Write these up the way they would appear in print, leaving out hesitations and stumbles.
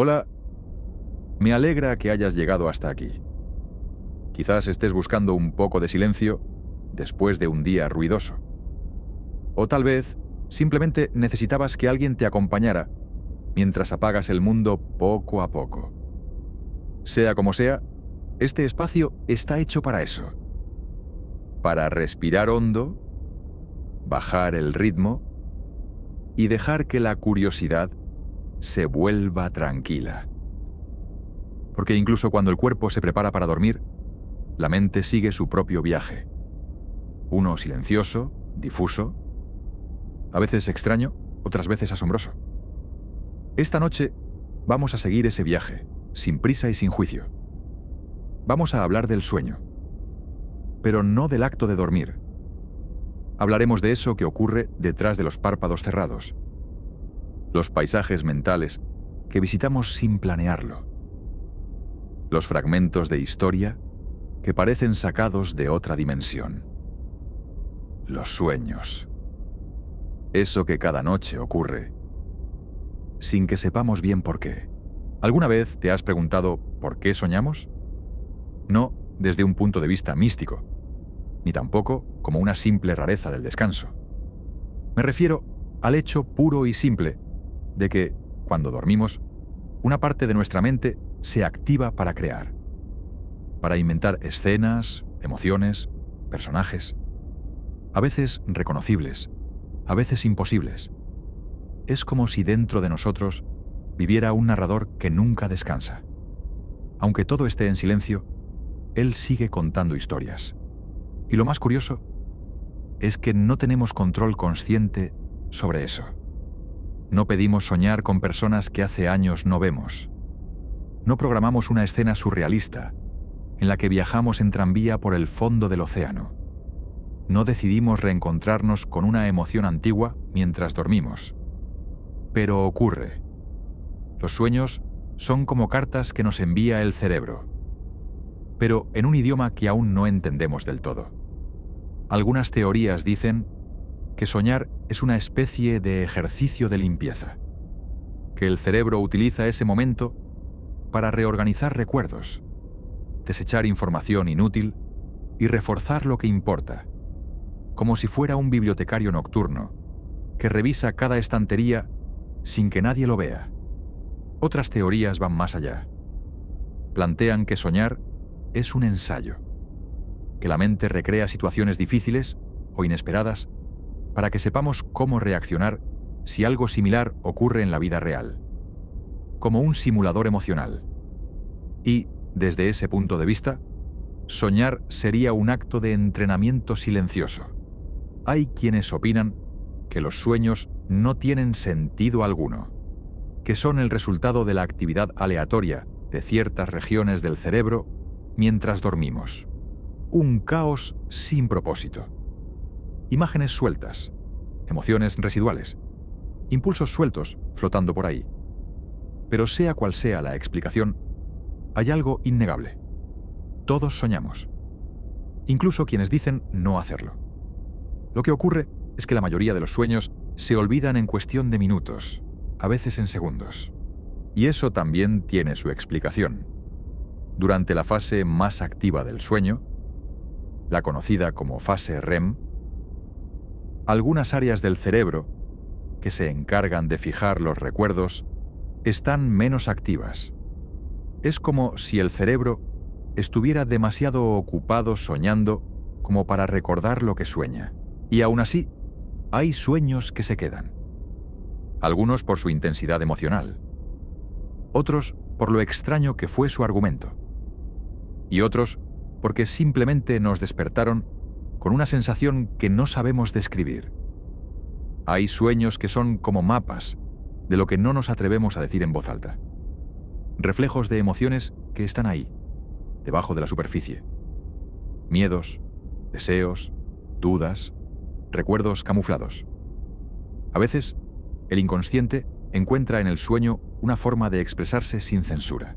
Hola, me alegra que hayas llegado hasta aquí. Quizás estés buscando un poco de silencio después de un día ruidoso. O tal vez simplemente necesitabas que alguien te acompañara mientras apagas el mundo poco a poco. Sea como sea, este espacio está hecho para eso. Para respirar hondo, bajar el ritmo y dejar que la curiosidad se vuelva tranquila. Porque incluso cuando el cuerpo se prepara para dormir, la mente sigue su propio viaje. Uno silencioso, difuso, a veces extraño, otras veces asombroso. Esta noche vamos a seguir ese viaje, sin prisa y sin juicio. Vamos a hablar del sueño, pero no del acto de dormir. Hablaremos de eso que ocurre detrás de los párpados cerrados, los paisajes mentales que visitamos sin planearlo, los fragmentos de historia que parecen sacados de otra dimensión, los sueños, eso que cada noche ocurre, sin que sepamos bien por qué. ¿Alguna vez te has preguntado por qué soñamos? No desde un punto de vista místico, ni tampoco como una simple rareza del descanso. Me refiero al hecho puro y simple de que, cuando dormimos, una parte de nuestra mente se activa para crear, para inventar escenas, emociones, personajes, a veces reconocibles, a veces imposibles. Es como si dentro de nosotros viviera un narrador que nunca descansa. Aunque todo esté en silencio, él sigue contando historias. Y lo más curioso es que no tenemos control consciente sobre eso. No pedimos soñar con personas que hace años no vemos. No programamos una escena surrealista en la que viajamos en tranvía por el fondo del océano. No decidimos reencontrarnos con una emoción antigua mientras dormimos. Pero ocurre. Los sueños son como cartas que nos envía el cerebro, pero en un idioma que aún no entendemos del todo. Algunas teorías dicen que soñar es una especie de ejercicio de limpieza, que el cerebro utiliza ese momento para reorganizar recuerdos, desechar información inútil y reforzar lo que importa, como si fuera un bibliotecario nocturno que revisa cada estantería sin que nadie lo vea. Otras teorías van más allá. Plantean que soñar es un ensayo, que la mente recrea situaciones difíciles o inesperadas para que sepamos cómo reaccionar si algo similar ocurre en la vida real, como un simulador emocional. Y, desde ese punto de vista, soñar sería un acto de entrenamiento silencioso. Hay quienes opinan que los sueños no tienen sentido alguno, que son el resultado de la actividad aleatoria de ciertas regiones del cerebro mientras dormimos. Un caos sin propósito. Imágenes sueltas, emociones residuales, impulsos sueltos flotando por ahí. Pero sea cual sea la explicación, hay algo innegable. Todos soñamos, incluso quienes dicen no hacerlo. Lo que ocurre es que la mayoría de los sueños se olvidan en cuestión de minutos, a veces en segundos. Y eso también tiene su explicación. Durante la fase más activa del sueño, la conocida como fase REM, algunas áreas del cerebro que se encargan de fijar los recuerdos están menos activas. Es como si el cerebro estuviera demasiado ocupado soñando como para recordar lo que sueña. Y aún así, hay sueños que se quedan. Algunos por su intensidad emocional, otros por lo extraño que fue su argumento, y otros porque simplemente nos despertaron con una sensación que no sabemos describir. Hay sueños que son como mapas de lo que no nos atrevemos a decir en voz alta. Reflejos de emociones que están ahí, debajo de la superficie. Miedos, deseos, dudas, recuerdos camuflados. A veces, el inconsciente encuentra en el sueño una forma de expresarse sin censura.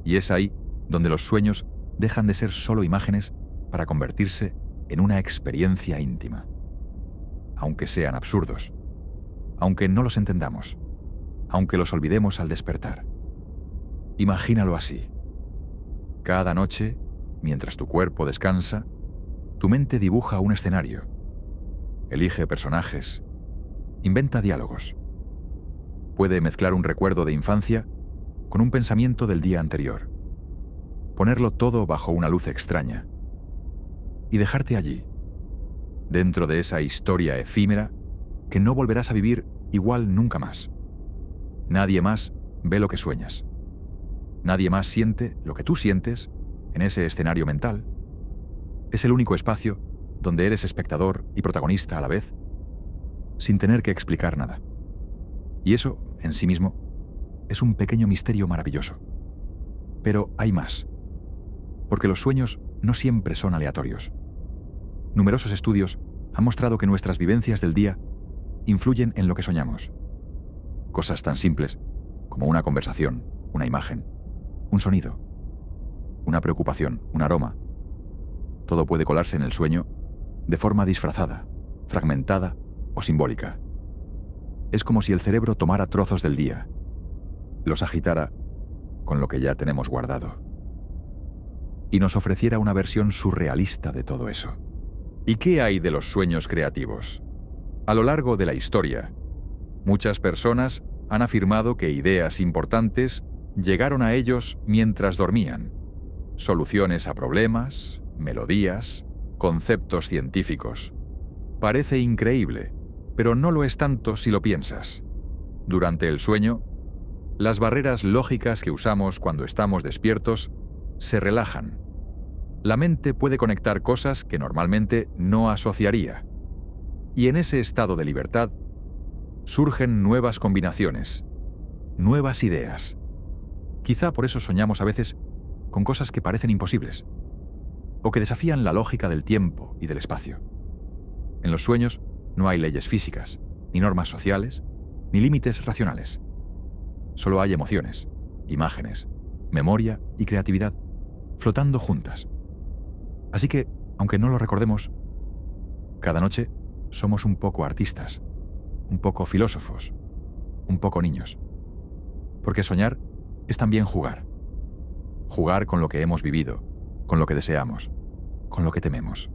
Y es ahí donde los sueños dejan de ser solo imágenes para convertirse en una experiencia íntima. Aunque sean absurdos, aunque no los entendamos, aunque los olvidemos al despertar. Imagínalo así. Cada noche, mientras tu cuerpo descansa, tu mente dibuja un escenario. Elige personajes. Inventa diálogos. Puede mezclar un recuerdo de infancia con un pensamiento del día anterior. Ponerlo todo bajo una luz extraña. Y dejarte allí, dentro de esa historia efímera que no volverás a vivir igual nunca más. Nadie más ve lo que sueñas. Nadie más siente lo que tú sientes en ese escenario mental. Es el único espacio donde eres espectador y protagonista a la vez, sin tener que explicar nada. Y eso, en sí mismo, es un pequeño misterio maravilloso. Pero hay más, porque los sueños no siempre son aleatorios. Numerosos estudios han mostrado que nuestras vivencias del día influyen en lo que soñamos. Cosas tan simples como una conversación, una imagen, un sonido, una preocupación, un aroma. Todo puede colarse en el sueño de forma disfrazada, fragmentada o simbólica. Es como si el cerebro tomara trozos del día, los agitara con lo que ya tenemos guardado, y nos ofreciera una versión surrealista de todo eso. ¿Y qué hay de los sueños creativos? A lo largo de la historia, muchas personas han afirmado que ideas importantes llegaron a ellos mientras dormían. Soluciones a problemas, melodías, conceptos científicos. Parece increíble, pero no lo es tanto si lo piensas. Durante el sueño, las barreras lógicas que usamos cuando estamos despiertos se relajan. La mente puede conectar cosas que normalmente no asociaría. Y en ese estado de libertad surgen nuevas combinaciones, nuevas ideas. Quizá por eso soñamos a veces con cosas que parecen imposibles, o que desafían la lógica del tiempo y del espacio. En los sueños no hay leyes físicas, ni normas sociales, ni límites racionales. Solo hay emociones, imágenes, memoria y creatividad flotando juntas. Así que, aunque no lo recordemos, cada noche somos un poco artistas, un poco filósofos, un poco niños. Porque soñar es también jugar. Jugar con lo que hemos vivido, con lo que deseamos, con lo que tememos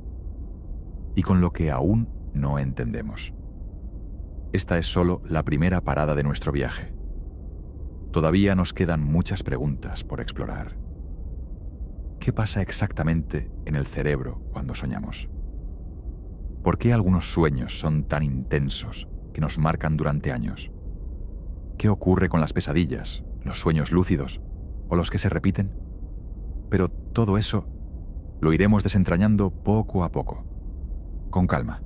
y con lo que aún no entendemos. Esta es solo la primera parada de nuestro viaje. Todavía nos quedan muchas preguntas por explorar. ¿Qué pasa exactamente en el cerebro cuando soñamos? ¿Por qué algunos sueños son tan intensos que nos marcan durante años? ¿Qué ocurre con las pesadillas, los sueños lúcidos o los que se repiten? Pero todo eso lo iremos desentrañando poco a poco, con calma,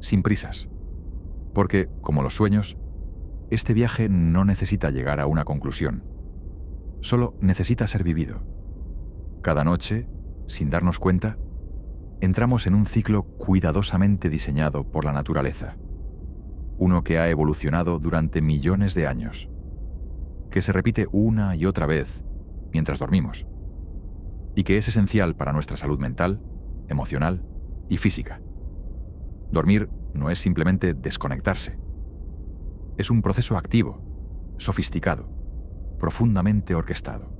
sin prisas, porque, como los sueños, este viaje no necesita llegar a una conclusión, solo necesita ser vivido. Cada noche, sin darnos cuenta, entramos en un ciclo cuidadosamente diseñado por la naturaleza, uno que ha evolucionado durante millones de años, que se repite una y otra vez mientras dormimos, y que es esencial para nuestra salud mental, emocional y física. Dormir no es simplemente desconectarse. Es un proceso activo, sofisticado, profundamente orquestado.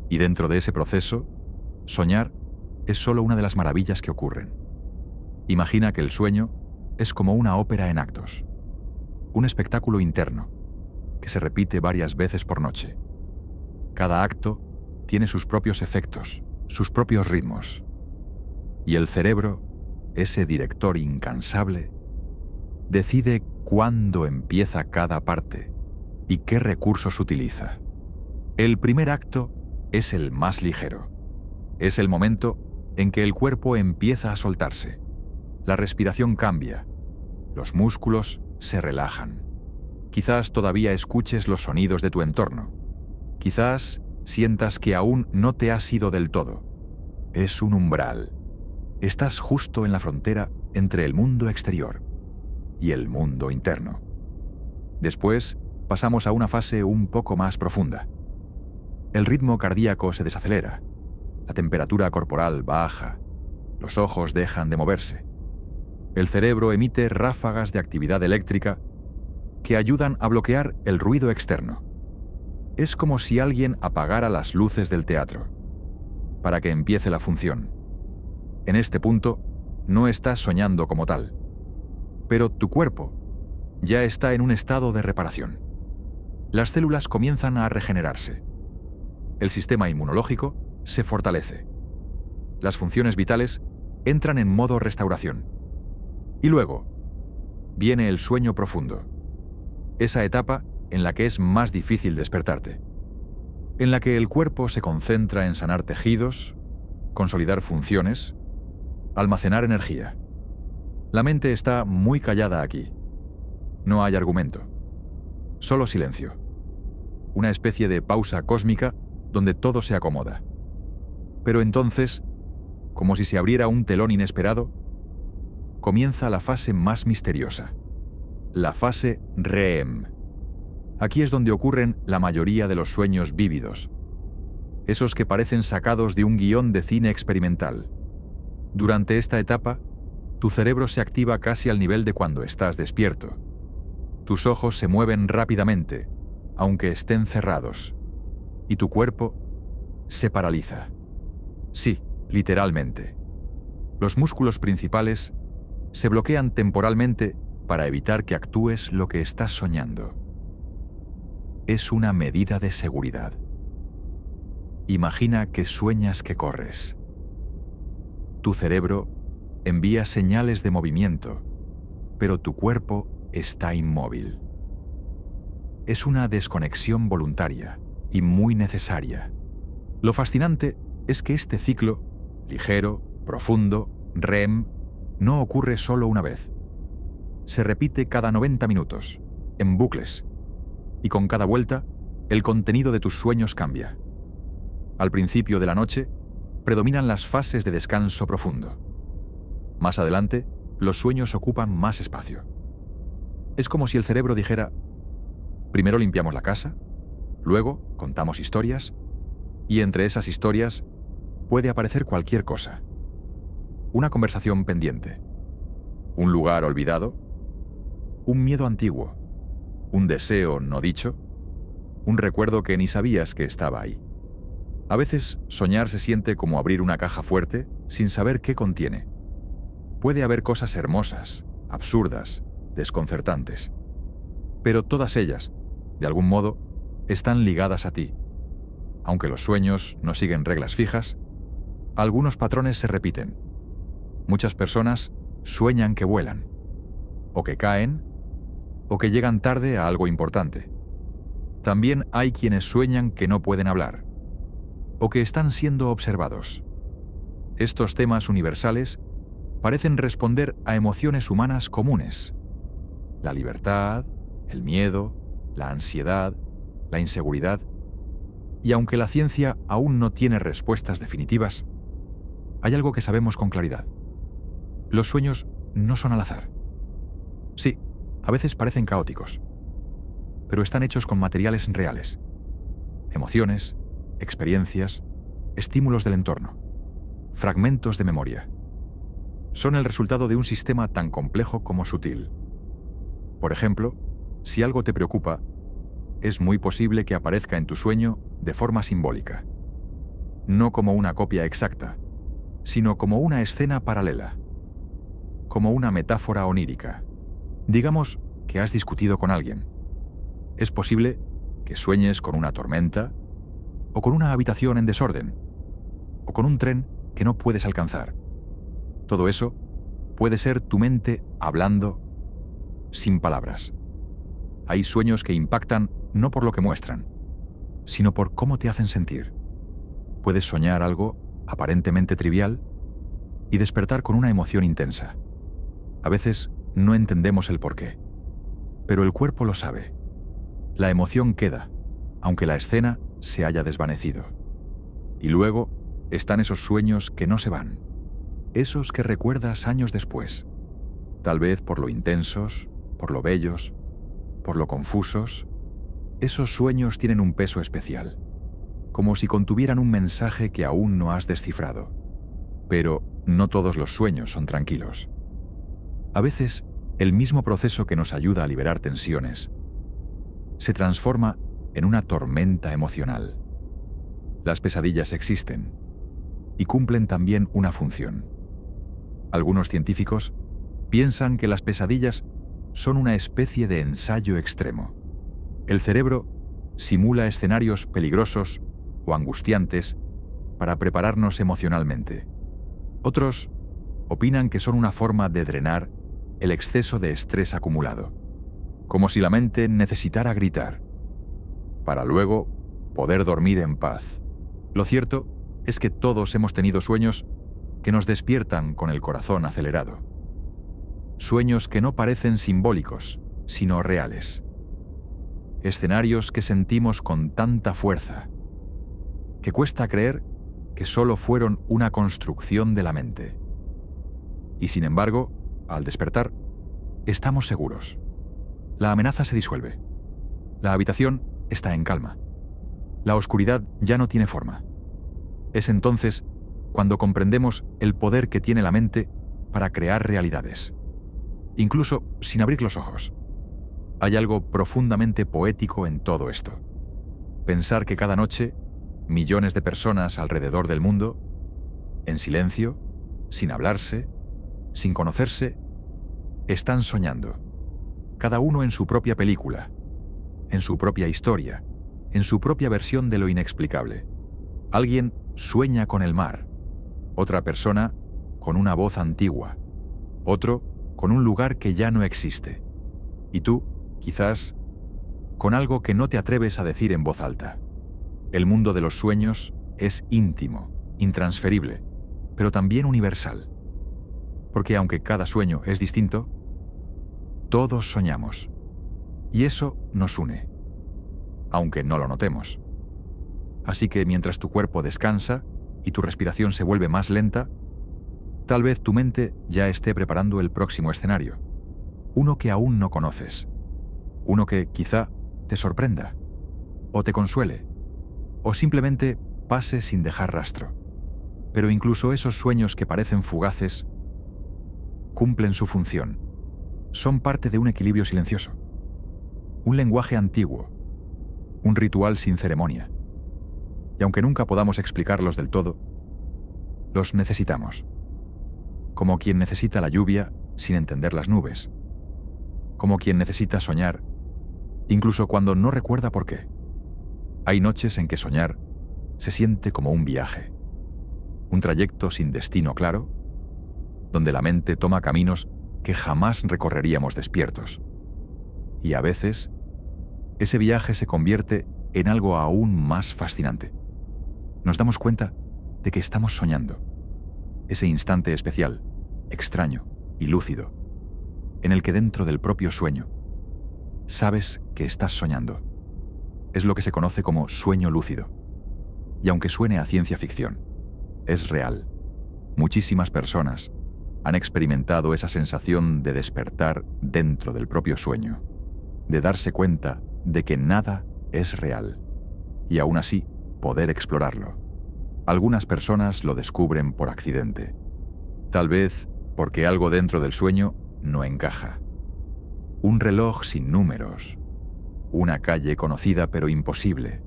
Y dentro de ese proceso, soñar es solo una de las maravillas que ocurren. Imagina que el sueño es como una ópera en actos, un espectáculo interno que se repite varias veces por noche. Cada acto tiene sus propios efectos, sus propios ritmos. Y el cerebro, ese director incansable, decide cuándo empieza cada parte y qué recursos utiliza. El primer acto es el más ligero. Es el momento en que el cuerpo empieza a soltarse. La respiración cambia. Los músculos se relajan. Quizás todavía escuches los sonidos de tu entorno. Quizás sientas que aún no te has ido del todo. Es un umbral. Estás justo en la frontera entre el mundo exterior y el mundo interno. Después pasamos a una fase un poco más profunda. El ritmo cardíaco se desacelera, la temperatura corporal baja, los ojos dejan de moverse. El cerebro emite ráfagas de actividad eléctrica que ayudan a bloquear el ruido externo. Es como si alguien apagara las luces del teatro para que empiece la función. En este punto, no estás soñando como tal, pero tu cuerpo ya está en un estado de reparación. Las células comienzan a regenerarse. El sistema inmunológico se fortalece. Las funciones vitales entran en modo restauración. Y luego, viene el sueño profundo. Esa etapa en la que es más difícil despertarte. En la que el cuerpo se concentra en sanar tejidos, consolidar funciones, almacenar energía. La mente está muy callada aquí. No hay argumento. Solo silencio. Una especie de pausa cósmica donde todo se acomoda. Pero entonces, como si se abriera un telón inesperado, comienza la fase más misteriosa. La fase REM. Aquí es donde ocurren la mayoría de los sueños vívidos. Esos que parecen sacados de un guión de cine experimental. Durante esta etapa, tu cerebro se activa casi al nivel de cuando estás despierto. Tus ojos se mueven rápidamente, aunque estén cerrados, y tu cuerpo se paraliza. Sí, literalmente. Los músculos principales se bloquean temporalmente para evitar que actúes lo que estás soñando. Es una medida de seguridad. Imagina que sueñas que corres. Tu cerebro envía señales de movimiento, pero tu cuerpo está inmóvil. Es una desconexión voluntaria y muy necesaria. Lo fascinante es que este ciclo, ligero, profundo, REM, no ocurre solo una vez. Se repite cada 90 minutos, en bucles, y con cada vuelta, el contenido de tus sueños cambia. Al principio de la noche, predominan las fases de descanso profundo. Más adelante, los sueños ocupan más espacio. Es como si el cerebro dijera: primero limpiamos la casa, luego contamos historias, y entre esas historias puede aparecer cualquier cosa. Una conversación pendiente, un lugar olvidado, un miedo antiguo, un deseo no dicho, un recuerdo que ni sabías que estaba ahí. A veces soñar se siente como abrir una caja fuerte sin saber qué contiene. Puede haber cosas hermosas, absurdas, desconcertantes, pero todas ellas, de algún modo, están ligadas a ti. Aunque los sueños no siguen reglas fijas, algunos patrones se repiten. Muchas personas sueñan que vuelan, o que caen, o que llegan tarde a algo importante. También hay quienes sueñan que no pueden hablar, o que están siendo observados. Estos temas universales parecen responder a emociones humanas comunes. La libertad, el miedo, la ansiedad, la inseguridad. Y aunque la ciencia aún no tiene respuestas definitivas, hay algo que sabemos con claridad. Los sueños no son al azar. Sí, a veces parecen caóticos, pero están hechos con materiales reales. Emociones, experiencias, estímulos del entorno, fragmentos de memoria. Son el resultado de un sistema tan complejo como sutil. Por ejemplo, si algo te preocupa, es muy posible que aparezca en tu sueño de forma simbólica. No como una copia exacta, sino como una escena paralela, como una metáfora onírica. Digamos que has discutido con alguien. Es posible que sueñes con una tormenta, o con una habitación en desorden, o con un tren que no puedes alcanzar. Todo eso puede ser tu mente hablando sin palabras. Hay sueños que impactan no por lo que muestran, sino por cómo te hacen sentir. Puedes soñar algo aparentemente trivial y despertar con una emoción intensa. A veces no entendemos el porqué, pero el cuerpo lo sabe. La emoción queda, aunque la escena se haya desvanecido. Y luego están esos sueños que no se van, esos que recuerdas años después, tal vez por lo intensos, por lo bellos, por lo confusos. Esos sueños tienen un peso especial, como si contuvieran un mensaje que aún no has descifrado. Pero no todos los sueños son tranquilos. A veces, el mismo proceso que nos ayuda a liberar tensiones se transforma en una tormenta emocional. Las pesadillas existen y cumplen también una función. Algunos científicos piensan que las pesadillas son una especie de ensayo extremo. El cerebro simula escenarios peligrosos o angustiantes para prepararnos emocionalmente. Otros opinan que son una forma de drenar el exceso de estrés acumulado, como si la mente necesitara gritar, para luego poder dormir en paz. Lo cierto es que todos hemos tenido sueños que nos despiertan con el corazón acelerado. Sueños que no parecen simbólicos, sino reales. Escenarios que sentimos con tanta fuerza, que cuesta creer que solo fueron una construcción de la mente. Y sin embargo, al despertar, estamos seguros. La amenaza se disuelve. La habitación está en calma. La oscuridad ya no tiene forma. Es entonces cuando comprendemos el poder que tiene la mente para crear realidades, incluso sin abrir los ojos. Hay algo profundamente poético en todo esto. Pensar que cada noche, millones de personas alrededor del mundo, en silencio, sin hablarse, sin conocerse, están soñando, cada uno en su propia película, en su propia historia, en su propia versión de lo inexplicable. Alguien sueña con el mar, otra persona con una voz antigua, otro con un lugar que ya no existe, y tú, quizás, con algo que no te atreves a decir en voz alta. El mundo de los sueños es íntimo, intransferible, pero también universal. Porque aunque cada sueño es distinto, todos soñamos. Y eso nos une, aunque no lo notemos. Así que mientras tu cuerpo descansa y tu respiración se vuelve más lenta, tal vez tu mente ya esté preparando el próximo escenario, uno que aún no conoces, uno que quizá te sorprenda, o te consuele, o simplemente pase sin dejar rastro. Pero incluso esos sueños que parecen fugaces cumplen su función. Son parte de un equilibrio silencioso, un lenguaje antiguo, un ritual sin ceremonia. Y aunque nunca podamos explicarlos del todo, los necesitamos. Como quien necesita la lluvia sin entender las nubes. Como quien necesita soñar, incluso cuando no recuerda por qué. Hay noches en que soñar se siente como un viaje, un trayecto sin destino claro, donde la mente toma caminos que jamás recorreríamos despiertos. Y a veces, ese viaje se convierte en algo aún más fascinante. Nos damos cuenta de que estamos soñando. Ese instante especial, extraño y lúcido, en el que dentro del propio sueño, sabes que estás soñando. Es lo que se conoce como sueño lúcido. Y aunque suene a ciencia ficción, es real. Muchísimas personas han experimentado esa sensación de despertar dentro del propio sueño, de darse cuenta de que nada es real, y aún así poder explorarlo. Algunas personas lo descubren por accidente, tal vez porque algo dentro del sueño no encaja. Un reloj sin números, una calle conocida pero imposible,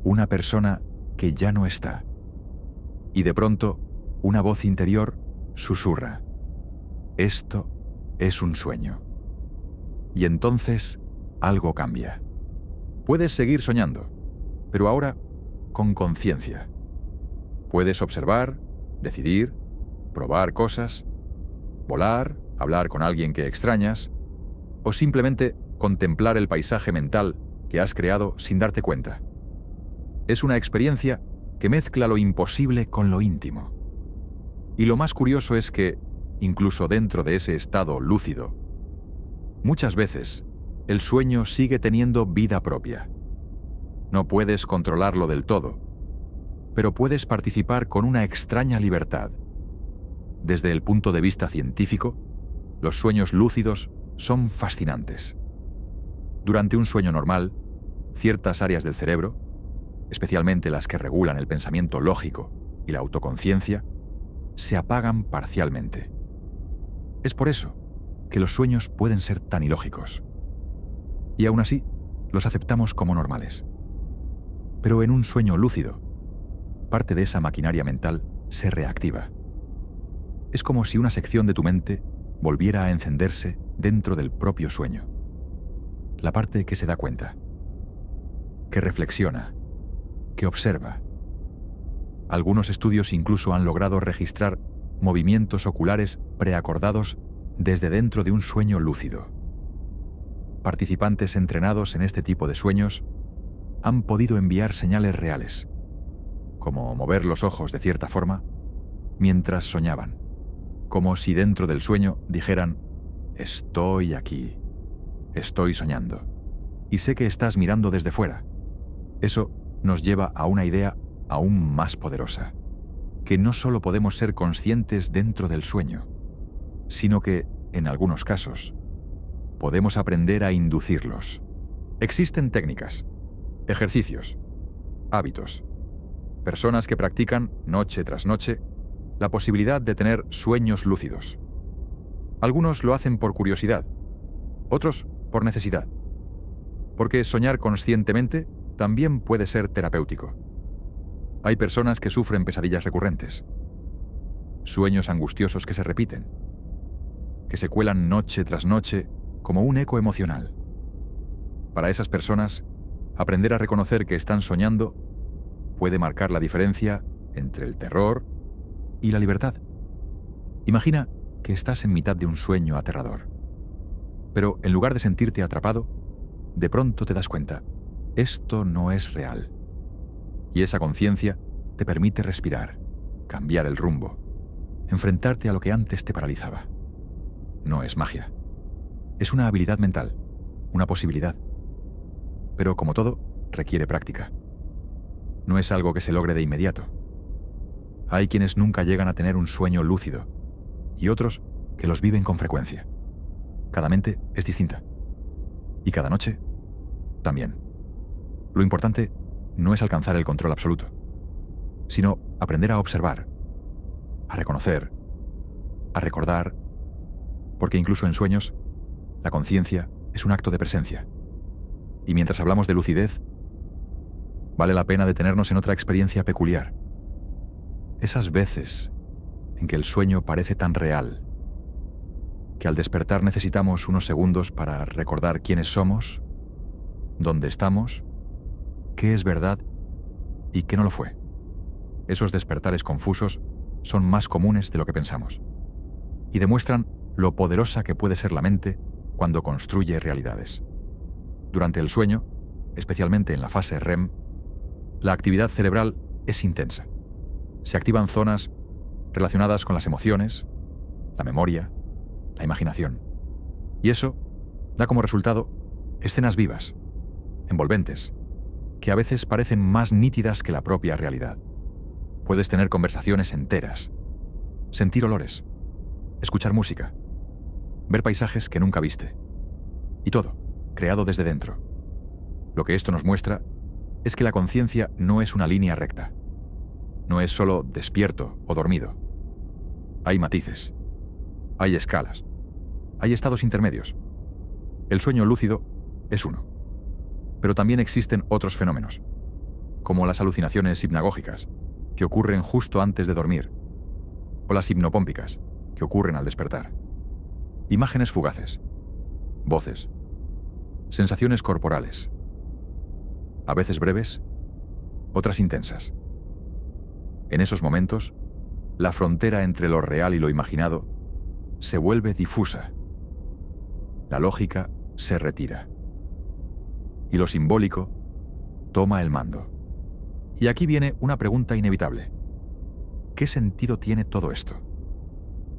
una persona que ya no está, y de pronto una voz interior susurra: esto es un sueño. Y entonces algo cambia. Puedes seguir soñando, pero ahora con conciencia. Puedes observar, decidir, probar cosas, volar, hablar con alguien que extrañas, o simplemente contemplar el paisaje mental que has creado sin darte cuenta. Es una experiencia que mezcla lo imposible con lo íntimo. Y lo más curioso es que, incluso dentro de ese estado lúcido, muchas veces el sueño sigue teniendo vida propia. No puedes controlarlo del todo, pero puedes participar con una extraña libertad. Desde el punto de vista científico, los sueños lúcidos son fascinantes. Durante un sueño normal, ciertas áreas del cerebro, especialmente las que regulan el pensamiento lógico y la autoconciencia, se apagan parcialmente. Es por eso que los sueños pueden ser tan ilógicos. Y aún así, los aceptamos como normales. Pero en un sueño lúcido, parte de esa maquinaria mental se reactiva. Es como si una sección de tu mente volviera a encenderse dentro del propio sueño. La parte que se da cuenta, que reflexiona, que observa. Algunos estudios incluso han logrado registrar movimientos oculares preacordados desde dentro de un sueño lúcido. Participantes entrenados en este tipo de sueños han podido enviar señales reales, como mover los ojos de cierta forma, mientras soñaban, como si dentro del sueño dijeran: estoy aquí, estoy soñando, y sé que estás mirando desde fuera. Eso nos lleva a una idea aún más poderosa, que no solo podemos ser conscientes dentro del sueño, sino que, en algunos casos, podemos aprender a inducirlos. Existen técnicas, ejercicios, hábitos, personas que practican noche tras noche la posibilidad de tener sueños lúcidos. Algunos lo hacen por curiosidad, otros por necesidad, porque soñar conscientemente también puede ser terapéutico. Hay personas que sufren pesadillas recurrentes, sueños angustiosos que se repiten, que se cuelan noche tras noche como un eco emocional. Para esas personas, aprender a reconocer que están soñando puede marcar la diferencia entre el terror y la libertad. Imagina que estás en mitad de un sueño aterrador, pero en lugar de sentirte atrapado, de pronto te das cuenta: esto no es real. Y esa conciencia te permite respirar, cambiar el rumbo, enfrentarte a lo que antes te paralizaba. No es magia. Es una habilidad mental, una posibilidad. Pero como todo, requiere práctica. No es algo que se logre de inmediato. Hay quienes nunca llegan a tener un sueño lúcido y otros que los viven con frecuencia. Cada mente es distinta. Y cada noche también. Lo importante no es alcanzar el control absoluto, sino aprender a observar, a reconocer, a recordar, porque incluso en sueños, la conciencia es un acto de presencia. Y mientras hablamos de lucidez, vale la pena detenernos en otra experiencia peculiar. Esas veces en que el sueño parece tan real, que al despertar necesitamos unos segundos para recordar quiénes somos, dónde estamos, qué es verdad y qué no lo fue. Esos despertares confusos son más comunes de lo que pensamos y demuestran lo poderosa que puede ser la mente cuando construye realidades. Durante el sueño, especialmente en la fase REM, la actividad cerebral es intensa. Se activan zonas relacionadas con las emociones, la memoria, la imaginación. Y eso da como resultado escenas vivas, envolventes, que a veces parecen más nítidas que la propia realidad. Puedes tener conversaciones enteras, sentir olores, escuchar música, ver paisajes que nunca viste. Y todo, creado desde dentro. Lo que esto nos muestra es que la conciencia no es una línea recta. No es solo despierto o dormido. Hay matices, hay escalas, hay estados intermedios. El sueño lúcido es uno. Pero también existen otros fenómenos, como las alucinaciones hipnagógicas, que ocurren justo antes de dormir, o las hipnopómpicas, que ocurren al despertar. Imágenes fugaces, voces, sensaciones corporales, a veces breves, otras intensas. En esos momentos, la frontera entre lo real y lo imaginado se vuelve difusa. La lógica se retira. Y lo simbólico toma el mando. Y aquí viene una pregunta inevitable. ¿Qué sentido tiene todo esto?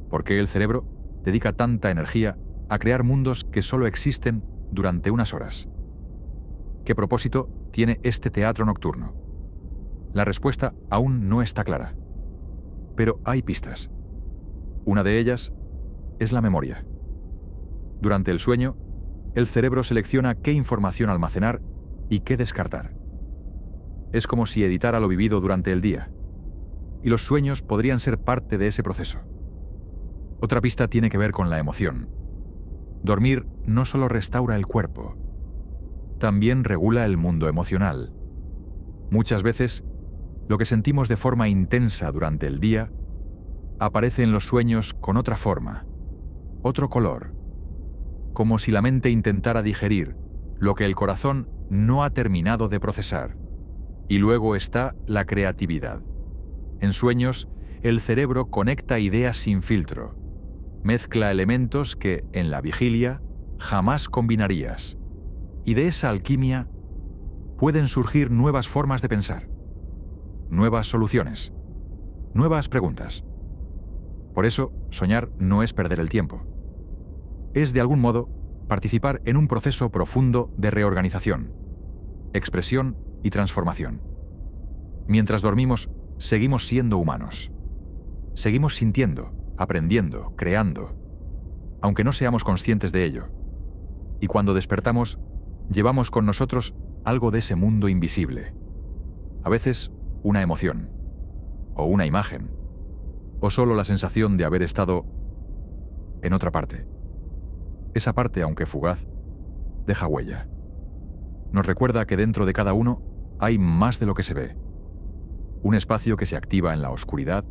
¿Por qué el cerebro dedica tanta energía a crear mundos que solo existen durante unas horas? ¿Qué propósito tiene este teatro nocturno? La respuesta aún no está clara. Pero hay pistas. Una de ellas es la memoria. Durante el sueño, el cerebro selecciona qué información almacenar y qué descartar. Es como si editara lo vivido durante el día, y los sueños podrían ser parte de ese proceso. Otra pista tiene que ver con la emoción. Dormir no solo restaura el cuerpo, también regula el mundo emocional. Muchas veces, lo que sentimos de forma intensa durante el día aparece en los sueños con otra forma, otro color, como si la mente intentara digerir lo que el corazón no ha terminado de procesar. Y luego está la creatividad. En sueños, el cerebro conecta ideas sin filtro, mezcla elementos que, en la vigilia, jamás combinarías. Y de esa alquimia pueden surgir nuevas formas de pensar, nuevas soluciones, nuevas preguntas. Por eso, soñar no es perder el tiempo. Es, de algún modo, participar en un proceso profundo de reorganización, expresión y transformación. Mientras dormimos, seguimos siendo humanos. Seguimos sintiendo, aprendiendo, creando, aunque no seamos conscientes de ello. Y cuando despertamos, llevamos con nosotros algo de ese mundo invisible. A veces, una emoción, o una imagen, o solo la sensación de haber estado en otra parte. Esa parte, aunque fugaz, deja huella. Nos recuerda que dentro de cada uno hay más de lo que se ve. Un espacio que se activa en la oscuridad,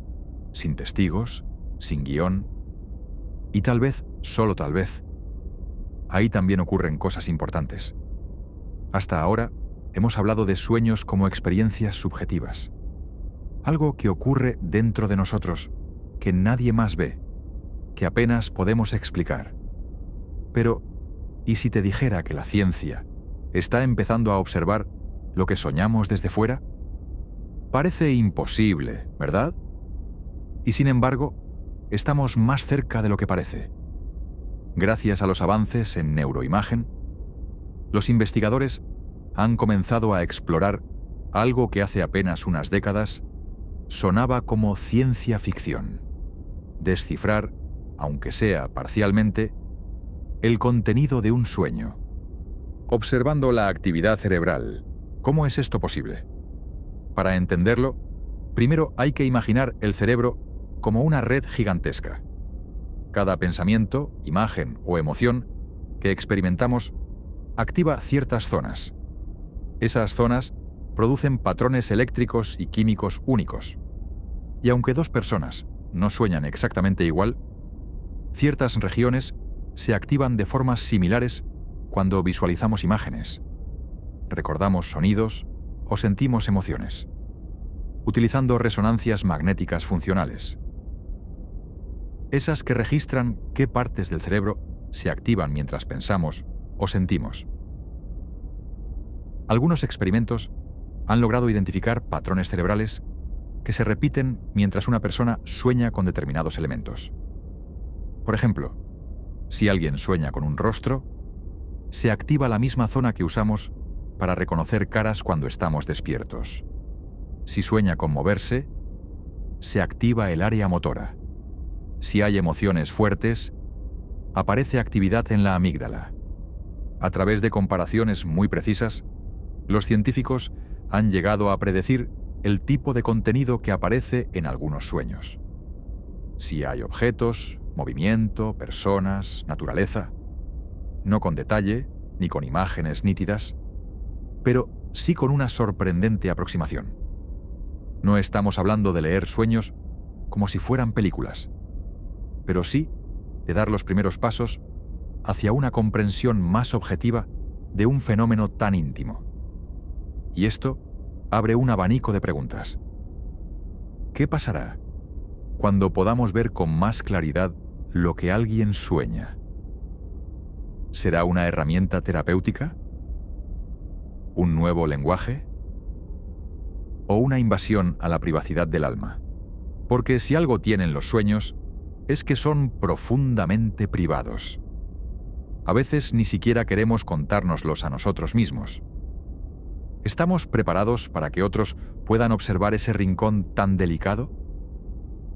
sin testigos, sin guión, y tal vez, solo tal vez, ahí también ocurren cosas importantes. Hasta ahora hemos hablado de sueños como experiencias subjetivas, algo que ocurre dentro de nosotros, que nadie más ve, que apenas podemos explicar. Pero, ¿y si te dijera que la ciencia está empezando a observar lo que soñamos desde fuera? Parece imposible, ¿verdad? Y sin embargo, estamos más cerca de lo que parece. Gracias a los avances en neuroimagen, los investigadores han comenzado a explorar algo que hace apenas unas décadas sonaba como ciencia ficción. Descifrar, aunque sea parcialmente, el contenido de un sueño. Observando la actividad cerebral, ¿cómo es esto posible? Para entenderlo, primero hay que imaginar el cerebro como una red gigantesca. Cada pensamiento, imagen o emoción que experimentamos activa ciertas zonas. Esas zonas producen patrones eléctricos y químicos únicos. Y aunque dos personas no sueñan exactamente igual, ciertas regiones se activan de formas similares cuando visualizamos imágenes, recordamos sonidos o sentimos emociones, utilizando resonancias magnéticas funcionales. Esas que registran qué partes del cerebro se activan mientras pensamos o sentimos. Algunos experimentos han logrado identificar patrones cerebrales que se repiten mientras una persona sueña con determinados elementos. Por ejemplo, si alguien sueña con un rostro, se activa la misma zona que usamos para reconocer caras cuando estamos despiertos. Si sueña con moverse, se activa el área motora. Si hay emociones fuertes, aparece actividad en la amígdala. A través de comparaciones muy precisas, los científicos han llegado a predecir el tipo de contenido que aparece en algunos sueños. Si hay objetos, movimiento, personas, naturaleza, no con detalle, ni con imágenes nítidas, pero sí con una sorprendente aproximación. No estamos hablando de leer sueños como si fueran películas, pero sí de dar los primeros pasos hacia una comprensión más objetiva de un fenómeno tan íntimo. Y esto abre un abanico de preguntas. ¿Qué pasará cuando podamos ver con más claridad lo que alguien sueña? ¿Será una herramienta terapéutica? ¿Un nuevo lenguaje? ¿O una invasión a la privacidad del alma? Porque si algo tienen los sueños, es que son profundamente privados. A veces ni siquiera queremos contárnoslos a nosotros mismos. ¿Estamos preparados para que otros puedan observar ese rincón tan delicado?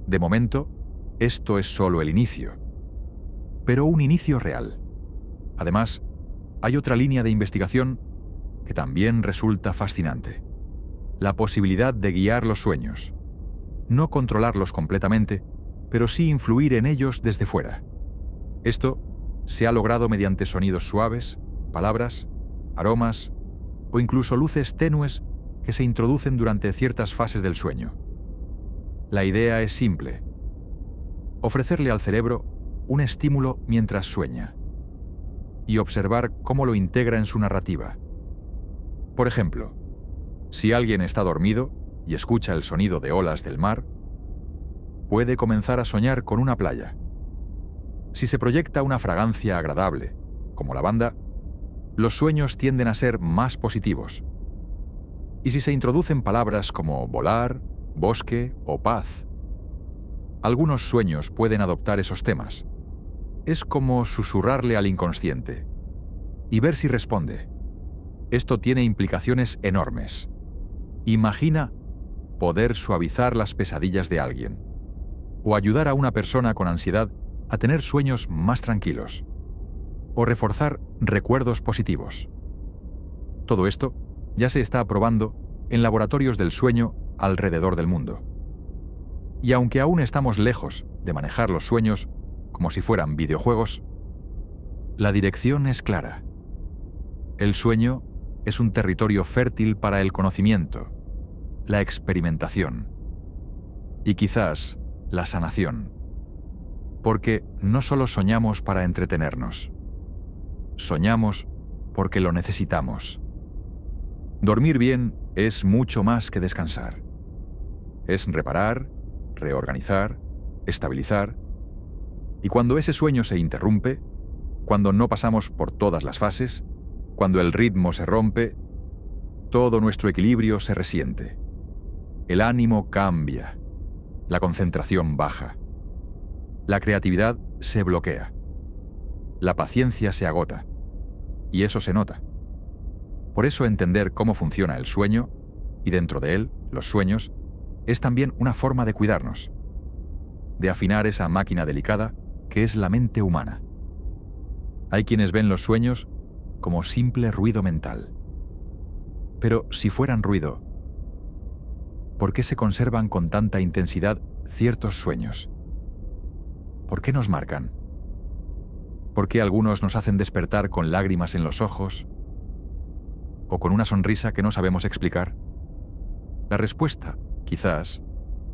De momento, esto es solo el inicio, pero un inicio real. Además, hay otra línea de investigación que también resulta fascinante: la posibilidad de guiar los sueños. No controlarlos completamente, pero sí influir en ellos desde fuera. Esto se ha logrado mediante sonidos suaves, palabras aromas o incluso luces tenues que se introducen durante ciertas fases del sueño. La idea es simple: ofrecerle al cerebro un estímulo mientras sueña y observar cómo lo integra en su narrativa. Por ejemplo, si alguien está dormido y escucha el sonido de olas del mar, puede comenzar a soñar con una playa. Si se proyecta una fragancia agradable, como lavanda, los sueños tienden a ser más positivos. Y si se introducen palabras como volar, bosque o paz, algunos sueños pueden adoptar esos temas. Es como susurrarle al inconsciente y ver si responde. Esto tiene implicaciones enormes. Imagina poder suavizar las pesadillas de alguien o ayudar a una persona con ansiedad a tener sueños más tranquilos o reforzar recuerdos positivos. Todo esto ya se está probando en laboratorios del sueño alrededor del mundo. Y aunque aún estamos lejos de manejar los sueños como si fueran videojuegos, la dirección es clara. El sueño es un territorio fértil para el conocimiento, la experimentación y quizás la sanación. Porque no solo soñamos para entretenernos, soñamos porque lo necesitamos. Dormir bien es mucho más que descansar. Es reparar, reorganizar, estabilizar. Y cuando ese sueño se interrumpe, cuando no pasamos por todas las fases, cuando el ritmo se rompe, todo nuestro equilibrio se resiente. El ánimo cambia, la concentración baja, la creatividad se bloquea, la paciencia se agota, y eso se nota. Por eso entender cómo funciona el sueño, y dentro de él, los sueños, es también una forma de cuidarnos, de afinar esa máquina delicada que es la mente humana. Hay quienes ven los sueños como simple ruido mental. Pero si fueran ruido, ¿por qué se conservan con tanta intensidad ciertos sueños? ¿Por qué nos marcan? ¿Por qué algunos nos hacen despertar con lágrimas en los ojos o con una sonrisa que no sabemos explicar? La respuesta, quizás,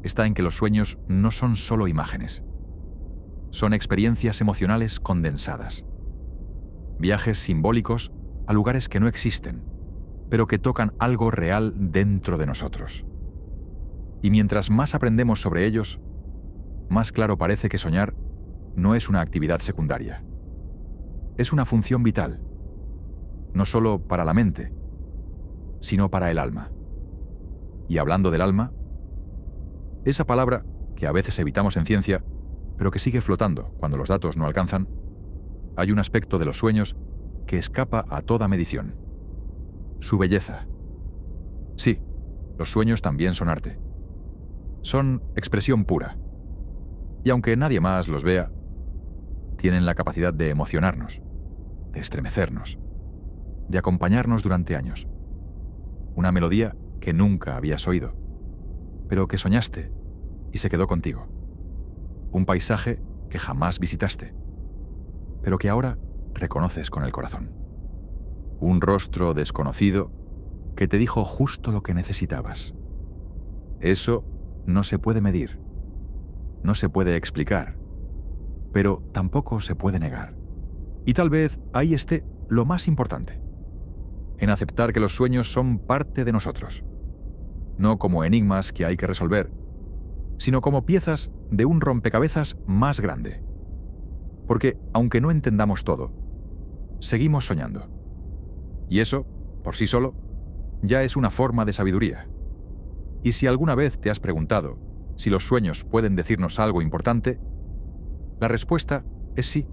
está en que los sueños no son solo imágenes. Son experiencias emocionales condensadas. Viajes simbólicos a lugares que no existen, pero que tocan algo real dentro de nosotros. Y mientras más aprendemos sobre ellos, más claro parece que soñar no es una actividad secundaria. Es una función vital, no solo para la mente, sino para el alma. Y hablando del alma, esa palabra que a veces evitamos en ciencia, pero que sigue flotando cuando los datos no alcanzan, hay un aspecto de los sueños que escapa a toda medición: su belleza. Sí, los sueños también son arte. Son expresión pura. Y aunque nadie más los vea, tienen la capacidad de emocionarnos, de estremecernos, de acompañarnos durante años. Una melodía que nunca habías oído, pero que soñaste y se quedó contigo. Un paisaje que jamás visitaste, pero que ahora reconoces con el corazón. Un rostro desconocido que te dijo justo lo que necesitabas. Eso no se puede medir, no se puede explicar, pero tampoco se puede negar. Y tal vez ahí esté lo más importante, en aceptar que los sueños son parte de nosotros, no como enigmas que hay que resolver, sino como piezas de un rompecabezas más grande. Porque, aunque no entendamos todo, seguimos soñando. Y eso, por sí solo, ya es una forma de sabiduría. Y si alguna vez te has preguntado si los sueños pueden decirnos algo importante, la respuesta es sí,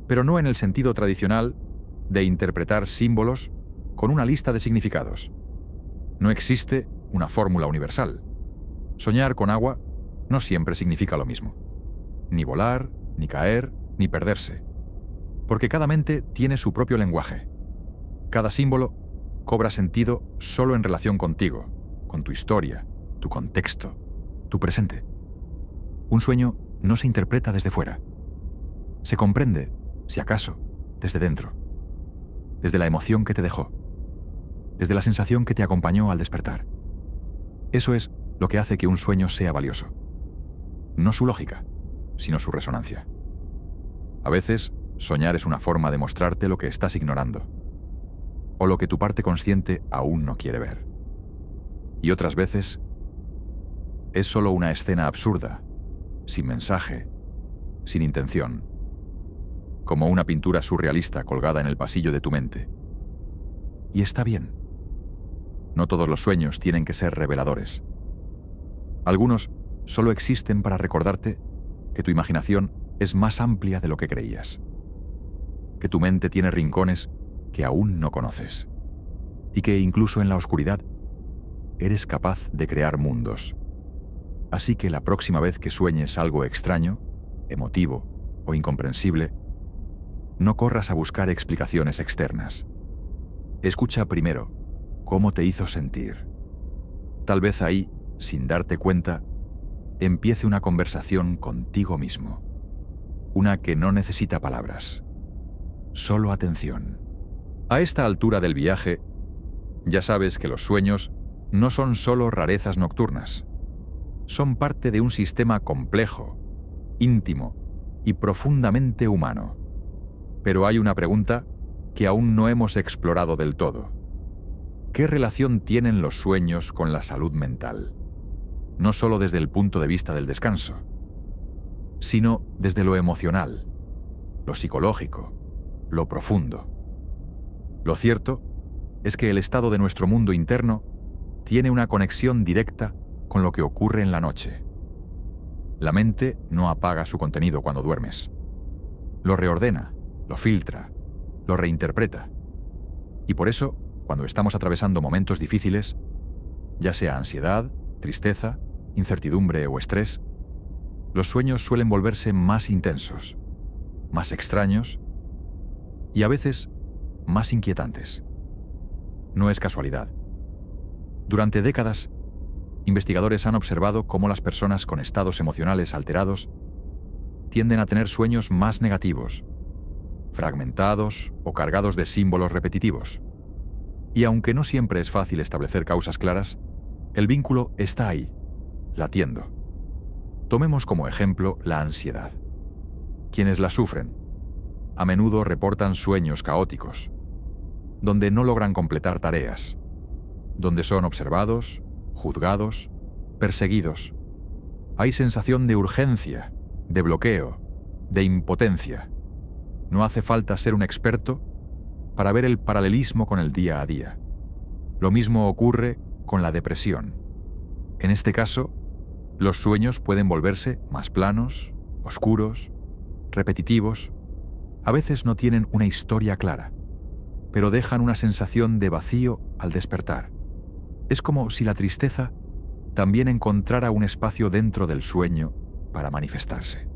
pero no en el sentido tradicional de interpretar símbolos con una lista de significados. No existe una fórmula universal. Soñar con agua no siempre significa lo mismo. Ni volar, ni caer, ni perderse. Porque cada mente tiene su propio lenguaje. Cada símbolo cobra sentido solo en relación contigo, con tu historia, tu contexto, tu presente. Un sueño no se interpreta desde fuera. Se comprende, si acaso, desde dentro. desde la emoción que te dejó, desde la sensación que te acompañó al despertar. Eso es lo que hace que un sueño sea valioso. No su lógica, sino su resonancia. A veces, soñar es una forma de mostrarte lo que estás ignorando, o lo que tu parte consciente aún no quiere ver. Y otras veces, es solo una escena absurda, sin mensaje, sin intención, como una pintura surrealista colgada en el pasillo de tu mente. Y está bien. No todos los sueños tienen que ser reveladores. Algunos solo existen para recordarte que tu imaginación es más amplia de lo que creías, que tu mente tiene rincones que aún no conoces, y que incluso en la oscuridad eres capaz de crear mundos. Así que la próxima vez que sueñes algo extraño, emotivo o incomprensible, no corras a buscar explicaciones externas. Escucha primero cómo te hizo sentir. Tal vez ahí, sin darte cuenta, empiece una conversación contigo mismo. Una que no necesita palabras. Solo atención. A esta altura del viaje, ya sabes que los sueños no son solo rarezas nocturnas. Son parte de un sistema complejo, íntimo y profundamente humano. Pero hay una pregunta que aún no hemos explorado del todo. ¿Qué relación tienen los sueños con la salud mental? No solo desde el punto de vista del descanso, sino desde lo emocional, lo psicológico, lo profundo. Lo cierto es que el estado de nuestro mundo interno tiene una conexión directa con lo que ocurre en la noche. La mente no apaga su contenido cuando duermes. Lo reordena, lo filtra, lo reinterpreta. Y por eso, cuando estamos atravesando momentos difíciles, ya sea ansiedad, tristeza, incertidumbre o estrés, los sueños suelen volverse más intensos, más extraños y a veces más inquietantes. No es casualidad. Durante décadas, investigadores han observado cómo las personas con estados emocionales alterados tienden a tener sueños más negativos, fragmentados o cargados de símbolos repetitivos. Y aunque no siempre es fácil establecer causas claras, el vínculo está ahí, latiendo. Tomemos como ejemplo la ansiedad. Quienes la sufren a menudo reportan sueños caóticos, donde no logran completar tareas, donde son observados, juzgados, perseguidos. Hay sensación de urgencia, de bloqueo, de impotencia. No hace falta ser un experto para ver el paralelismo con el día a día. Lo mismo ocurre con la depresión. En este caso, los sueños pueden volverse más planos, oscuros, repetitivos. A veces no tienen una historia clara, pero dejan una sensación de vacío al despertar. Es como si la tristeza también encontrara un espacio dentro del sueño para manifestarse.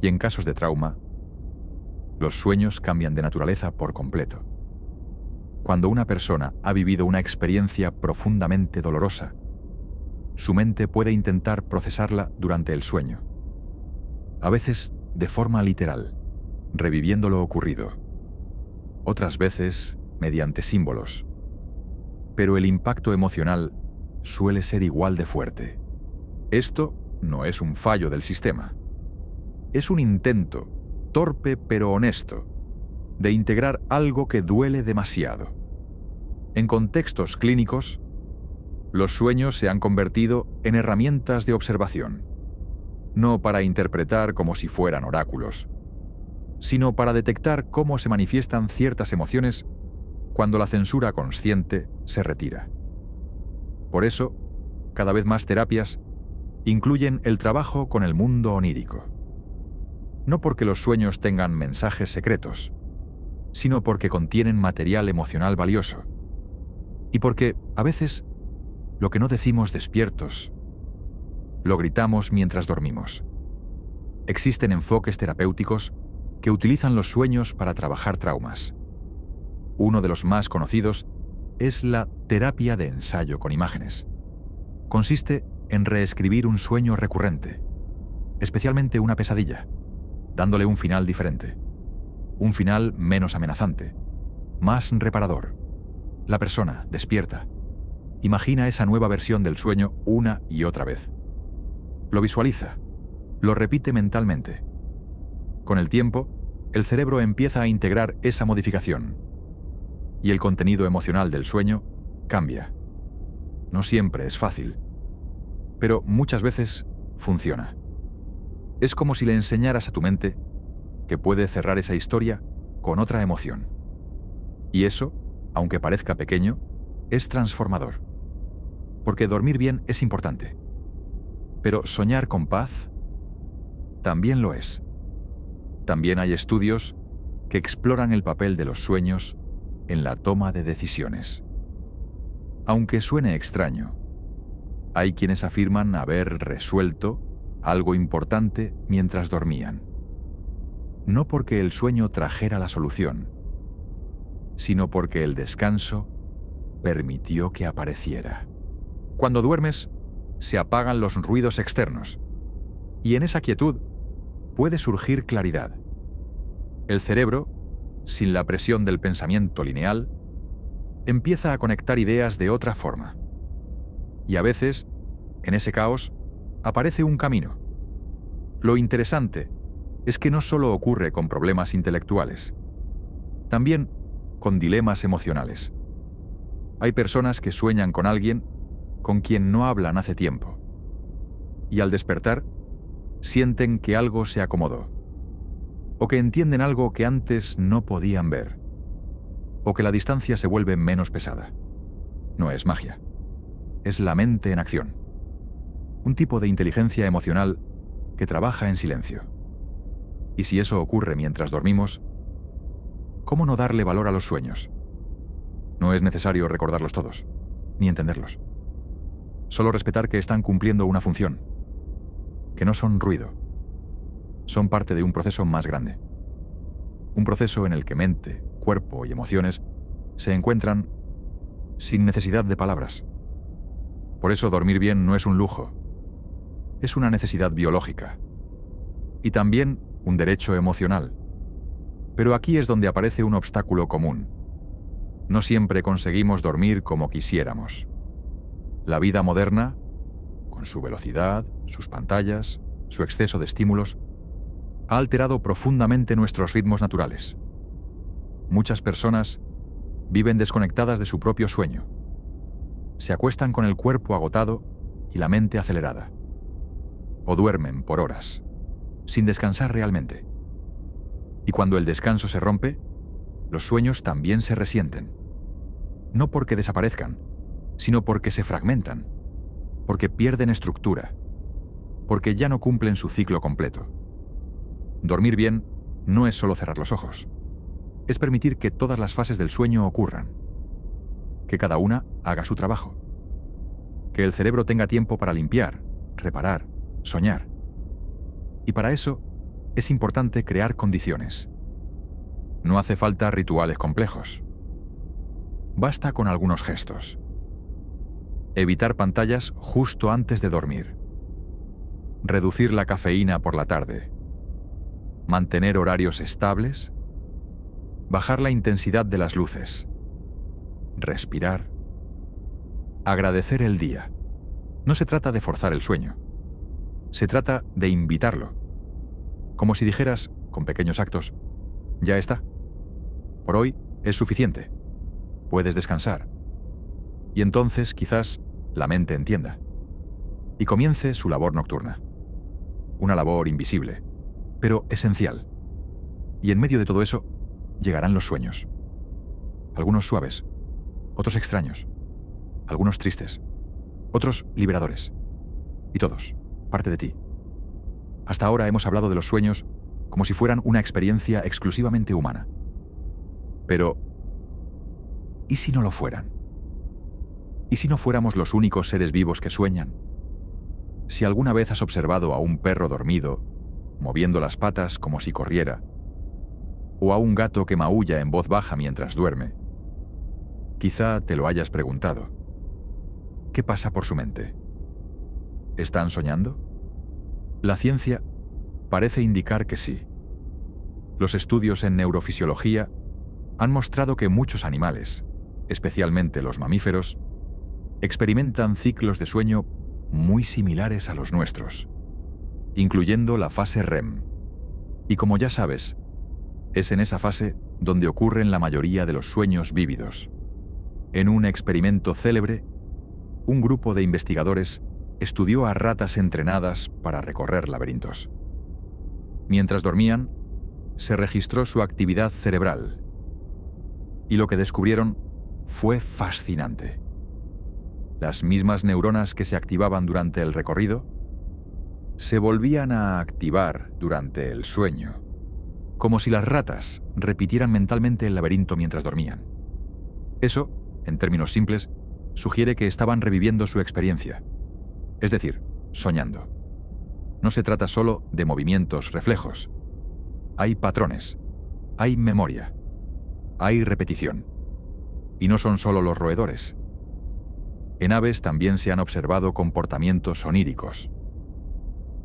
Y en casos de trauma, los sueños cambian de naturaleza por completo. Cuando una persona ha vivido una experiencia profundamente dolorosa, su mente puede intentar procesarla durante el sueño, a veces de forma literal, reviviendo lo ocurrido, otras veces mediante símbolos. Pero el impacto emocional suele ser igual de fuerte. Esto no es un fallo del sistema. Es un intento, torpe pero honesto, de integrar algo que duele demasiado. En contextos clínicos, los sueños se han convertido en herramientas de observación, no para interpretar como si fueran oráculos, sino para detectar cómo se manifiestan ciertas emociones cuando la censura consciente se retira. Por eso, cada vez más terapias incluyen el trabajo con el mundo onírico. No porque los sueños tengan mensajes secretos, sino porque contienen material emocional valioso. Y porque, a veces, lo que no decimos despiertos, lo gritamos mientras dormimos. Existen enfoques terapéuticos que utilizan los sueños para trabajar traumas. Uno de los más conocidos es la terapia de ensayo con imágenes. Consiste en reescribir un sueño recurrente, especialmente una pesadilla, dándole un final diferente, un final menos amenazante, más reparador. La persona, despierta, imagina esa nueva versión del sueño una y otra vez. Lo visualiza, lo repite mentalmente. Con el tiempo, el cerebro empieza a integrar esa modificación y el contenido emocional del sueño cambia. No siempre es fácil, pero muchas veces funciona. Es como si le enseñaras a tu mente que puede cerrar esa historia con otra emoción. Y eso, aunque parezca pequeño, es transformador. Porque dormir bien es importante. Pero soñar con paz también lo es. También hay estudios que exploran el papel de los sueños en la toma de decisiones. Aunque suene extraño, hay quienes afirman haber resuelto algo importante mientras dormían. No porque el sueño trajera la solución, sino porque el descanso permitió que apareciera. Cuando duermes, se apagan los ruidos externos, y en esa quietud puede surgir claridad. El cerebro, sin la presión del pensamiento lineal, empieza a conectar ideas de otra forma. Y a veces, en ese caos, aparece un camino. Lo interesante es que no solo ocurre con problemas intelectuales, también con dilemas emocionales. Hay personas que sueñan con alguien con quien no hablan hace tiempo, y al despertar, sienten que algo se acomodó, o que entienden algo que antes no podían ver, o que la distancia se vuelve menos pesada. No es magia, es la mente en acción, un tipo de inteligencia emocional que trabaja en silencio. Y si eso ocurre mientras dormimos, ¿cómo no darle valor a los sueños? No es necesario recordarlos todos, ni entenderlos. Solo respetar que están cumpliendo una función, que no son ruido. Son parte de un proceso más grande. Un proceso en el que mente, cuerpo y emociones se encuentran sin necesidad de palabras. Por eso dormir bien no es un lujo, es una necesidad biológica y también un derecho emocional. Pero aquí es donde aparece un obstáculo común. No siempre conseguimos dormir como quisiéramos. La vida moderna, con su velocidad, sus pantallas, su exceso de estímulos, ha alterado profundamente nuestros ritmos naturales. Muchas personas viven desconectadas de su propio sueño. Se acuestan con el cuerpo agotado y la mente acelerada. O duermen por horas, sin descansar realmente. Y cuando el descanso se rompe, los sueños también se resienten. No porque desaparezcan, sino porque se fragmentan, porque pierden estructura, porque ya no cumplen su ciclo completo. Dormir bien no es solo cerrar los ojos, es permitir que todas las fases del sueño ocurran, que cada una haga su trabajo, que el cerebro tenga tiempo para limpiar, reparar, soñar. Y para eso es importante crear condiciones. No hace falta rituales complejos. Basta con algunos gestos. Evitar pantallas justo antes de dormir. Reducir la cafeína por la tarde. Mantener horarios estables. Bajar la intensidad de las luces. Respirar. Agradecer el día. No se trata de forzar el sueño. Se trata de invitarlo. Como si dijeras, con pequeños actos, ya está. Por hoy es suficiente. Puedes descansar. Y entonces quizás la mente entienda y comience su labor nocturna. Una labor invisible, pero esencial. Y en medio de todo eso llegarán los sueños. Algunos suaves, otros extraños, algunos tristes, otros liberadores. Y todos, parte de ti. Hasta ahora hemos hablado de los sueños como si fueran una experiencia exclusivamente humana. Pero, ¿y si no lo fueran? ¿Y si no fuéramos los únicos seres vivos que sueñan? Si alguna vez has observado a un perro dormido, moviendo las patas como si corriera, o a un gato que maulla en voz baja mientras duerme, quizá te lo hayas preguntado. ¿Qué pasa por su mente? ¿Están soñando? La ciencia parece indicar que sí. Los estudios en neurofisiología han mostrado que muchos animales, especialmente los mamíferos, experimentan ciclos de sueño muy similares a los nuestros, incluyendo la fase REM. Y como ya sabes, es en esa fase donde ocurren la mayoría de los sueños vívidos. En un experimento célebre, un grupo de investigadores estudió a ratas entrenadas para recorrer laberintos. Mientras dormían, se registró su actividad cerebral, y lo que descubrieron fue fascinante. Las mismas neuronas que se activaban durante el recorrido se volvían a activar durante el sueño, como si las ratas repitieran mentalmente el laberinto mientras dormían. Eso, en términos simples, sugiere que estaban reviviendo su experiencia, es decir, soñando. No se trata solo de movimientos reflejos. Hay patrones, hay memoria, hay repetición. Y no son solo los roedores. En aves también se han observado comportamientos oníricos.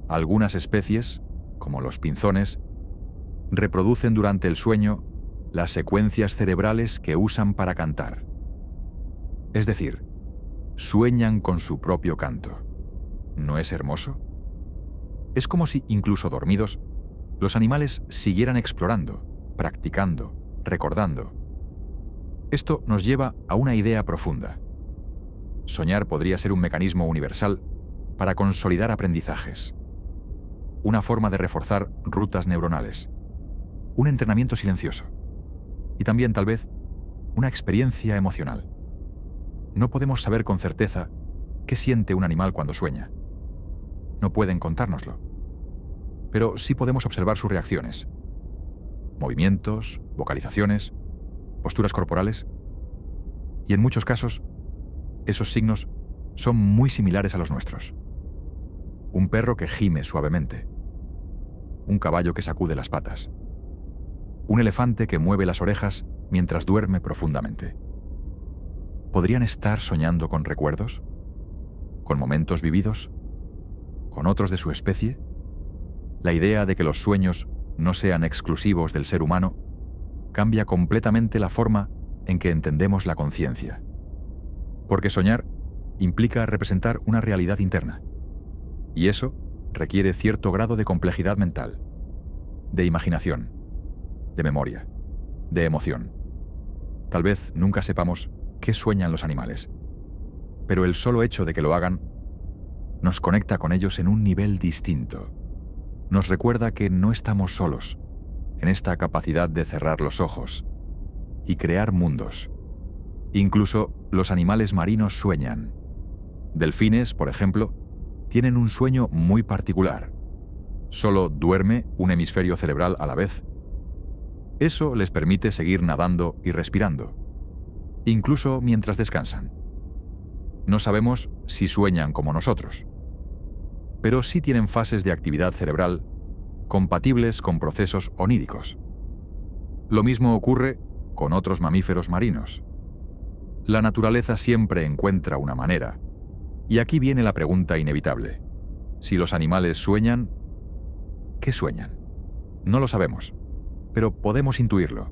Algunas especies, como los pinzones, reproducen durante el sueño las secuencias cerebrales que usan para cantar. Es decir, sueñan con su propio canto. ¿No es hermoso? Es como si, incluso dormidos, los animales siguieran explorando, practicando, recordando. Esto nos lleva a una idea profunda. Soñar podría ser un mecanismo universal para consolidar aprendizajes, una forma de reforzar rutas neuronales, un entrenamiento silencioso y también, tal vez, una experiencia emocional. No podemos saber con certeza qué siente un animal cuando sueña. No pueden contárnoslo. Pero sí podemos observar sus reacciones. Movimientos, vocalizaciones, posturas corporales. Y en muchos casos, esos signos son muy similares a los nuestros. Un perro que gime suavemente. Un caballo que sacude las patas. Un elefante que mueve las orejas mientras duerme profundamente. ¿Podrían estar soñando con recuerdos? ¿Con momentos vividos? ¿Con otros de su especie? La idea de que los sueños no sean exclusivos del ser humano cambia completamente la forma en que entendemos la conciencia. Porque soñar implica representar una realidad interna. Y eso requiere cierto grado de complejidad mental, de imaginación, de memoria, de emoción. Tal vez nunca sepamos qué sueñan los animales, pero el solo hecho de que lo hagan nos conecta con ellos en un nivel distinto. Nos recuerda que no estamos solos en esta capacidad de cerrar los ojos y crear mundos. Incluso los animales marinos sueñan. Delfines, por ejemplo, tienen un sueño muy particular. Solo duerme un hemisferio cerebral a la vez. Eso les permite seguir nadando y respirando, incluso mientras descansan. No sabemos si sueñan como nosotros, pero sí tienen fases de actividad cerebral compatibles con procesos oníricos. Lo mismo ocurre con otros mamíferos marinos. La naturaleza siempre encuentra una manera, y aquí viene la pregunta inevitable. Si los animales sueñan, ¿qué sueñan? No lo sabemos, pero podemos intuirlo.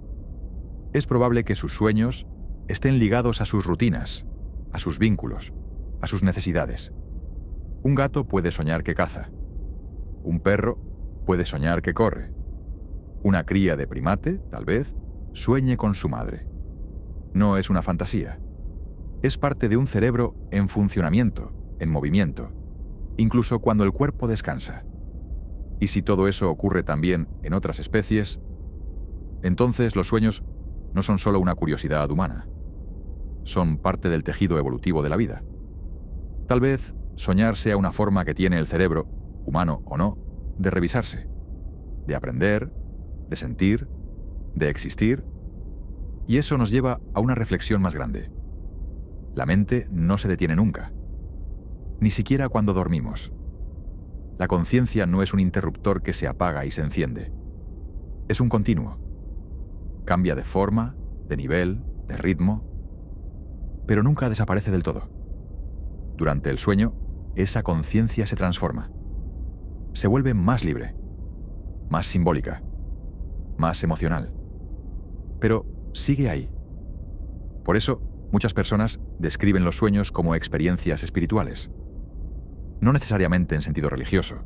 Es probable que sus sueños estén ligados a sus rutinas, a sus vínculos, a sus necesidades. Un gato puede soñar que caza. Un perro puede soñar que corre. Una cría de primate, tal vez, sueñe con su madre. No es una fantasía. Es parte de un cerebro en funcionamiento, en movimiento, incluso cuando el cuerpo descansa. Y si todo eso ocurre también en otras especies, entonces los sueños no son solo una curiosidad humana. Son parte del tejido evolutivo de la vida. Tal vez soñar sea una forma que tiene el cerebro, humano o no, de revisarse, de aprender, de sentir, de existir, y eso nos lleva a una reflexión más grande. La mente no se detiene nunca, ni siquiera cuando dormimos. La conciencia no es un interruptor que se apaga y se enciende. Es un continuo. Cambia de forma, de nivel, de ritmo, pero nunca desaparece del todo. Durante el sueño, esa conciencia se transforma. Se vuelve más libre, más simbólica, más emocional. Pero sigue ahí. Por eso, muchas personas describen los sueños como experiencias espirituales. No necesariamente en sentido religioso,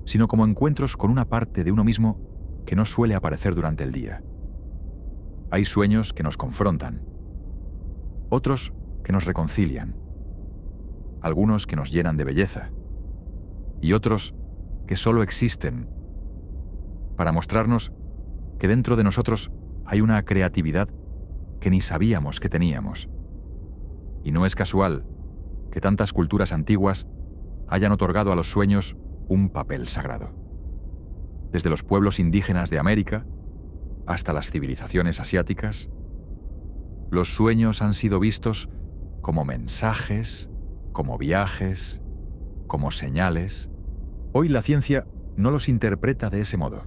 sino como encuentros con una parte de uno mismo que no suele aparecer durante el día. Hay sueños que nos confrontan, otros que nos reconcilian, algunos que nos llenan de belleza y otros que solo existen para mostrarnos que dentro de nosotros hay una creatividad que ni sabíamos que teníamos. Y no es casual que tantas culturas antiguas hayan otorgado a los sueños un papel sagrado. Desde los pueblos indígenas de América hasta las civilizaciones asiáticas, los sueños han sido vistos como mensajes, como viajes, como señales. Hoy la ciencia no los interpreta de ese modo,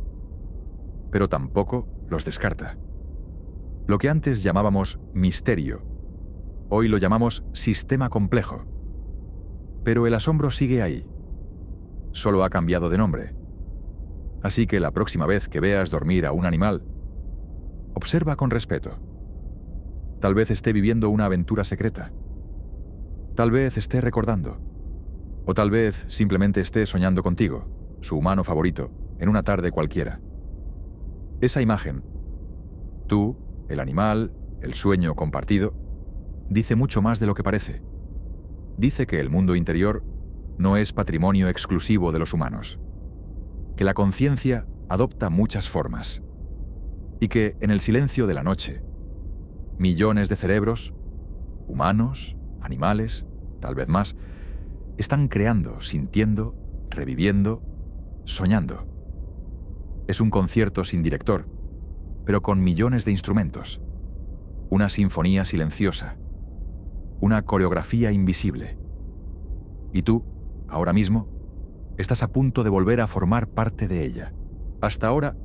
pero tampoco los descarta. Lo que antes llamábamos misterio, hoy lo llamamos sistema complejo. Pero el asombro sigue ahí. Solo ha cambiado de nombre. Así que la próxima vez que veas dormir a un animal, observa con respeto. Tal vez esté viviendo una aventura secreta. Tal vez esté recordando. O tal vez simplemente esté soñando contigo, su humano favorito, en una tarde cualquiera. Esa imagen, tú, el animal, el sueño compartido, dice mucho más de lo que parece. Dice que el mundo interior no es patrimonio exclusivo de los humanos, que la conciencia adopta muchas formas y que en el silencio de la noche, millones de cerebros, humanos, animales, tal vez más, están creando, sintiendo, reviviendo, soñando. Es un concierto sin director, pero con millones de instrumentos, una sinfonía silenciosa, una coreografía invisible. Y tú, ahora mismo, estás a punto de volver a formar parte de ella. Hasta ahora,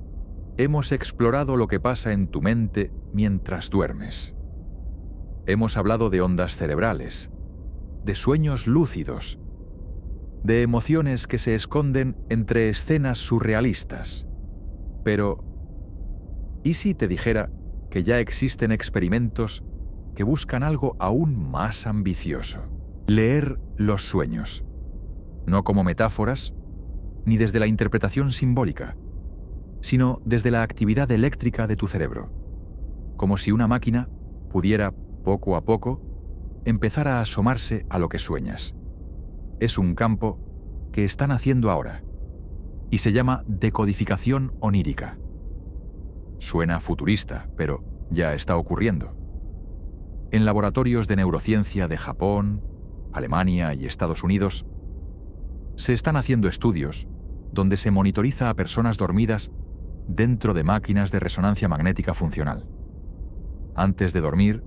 hemos explorado lo que pasa en tu mente mientras duermes. Hemos hablado de ondas cerebrales, de sueños lúcidos, de emociones que se esconden entre escenas surrealistas. Pero, ¿y si te dijera que ya existen experimentos que buscan algo aún más ambicioso? Leer los sueños, no como metáforas, ni desde la interpretación simbólica, sino desde la actividad eléctrica de tu cerebro, como si una máquina pudiera, poco a poco, empezar a asomarse a lo que sueñas. Es un campo que están haciendo ahora, y se llama decodificación onírica. Suena futurista, pero ya está ocurriendo. En laboratorios de neurociencia de Japón, Alemania y Estados Unidos, se están haciendo estudios donde se monitoriza a personas dormidas dentro de máquinas de resonancia magnética funcional. Antes de dormir,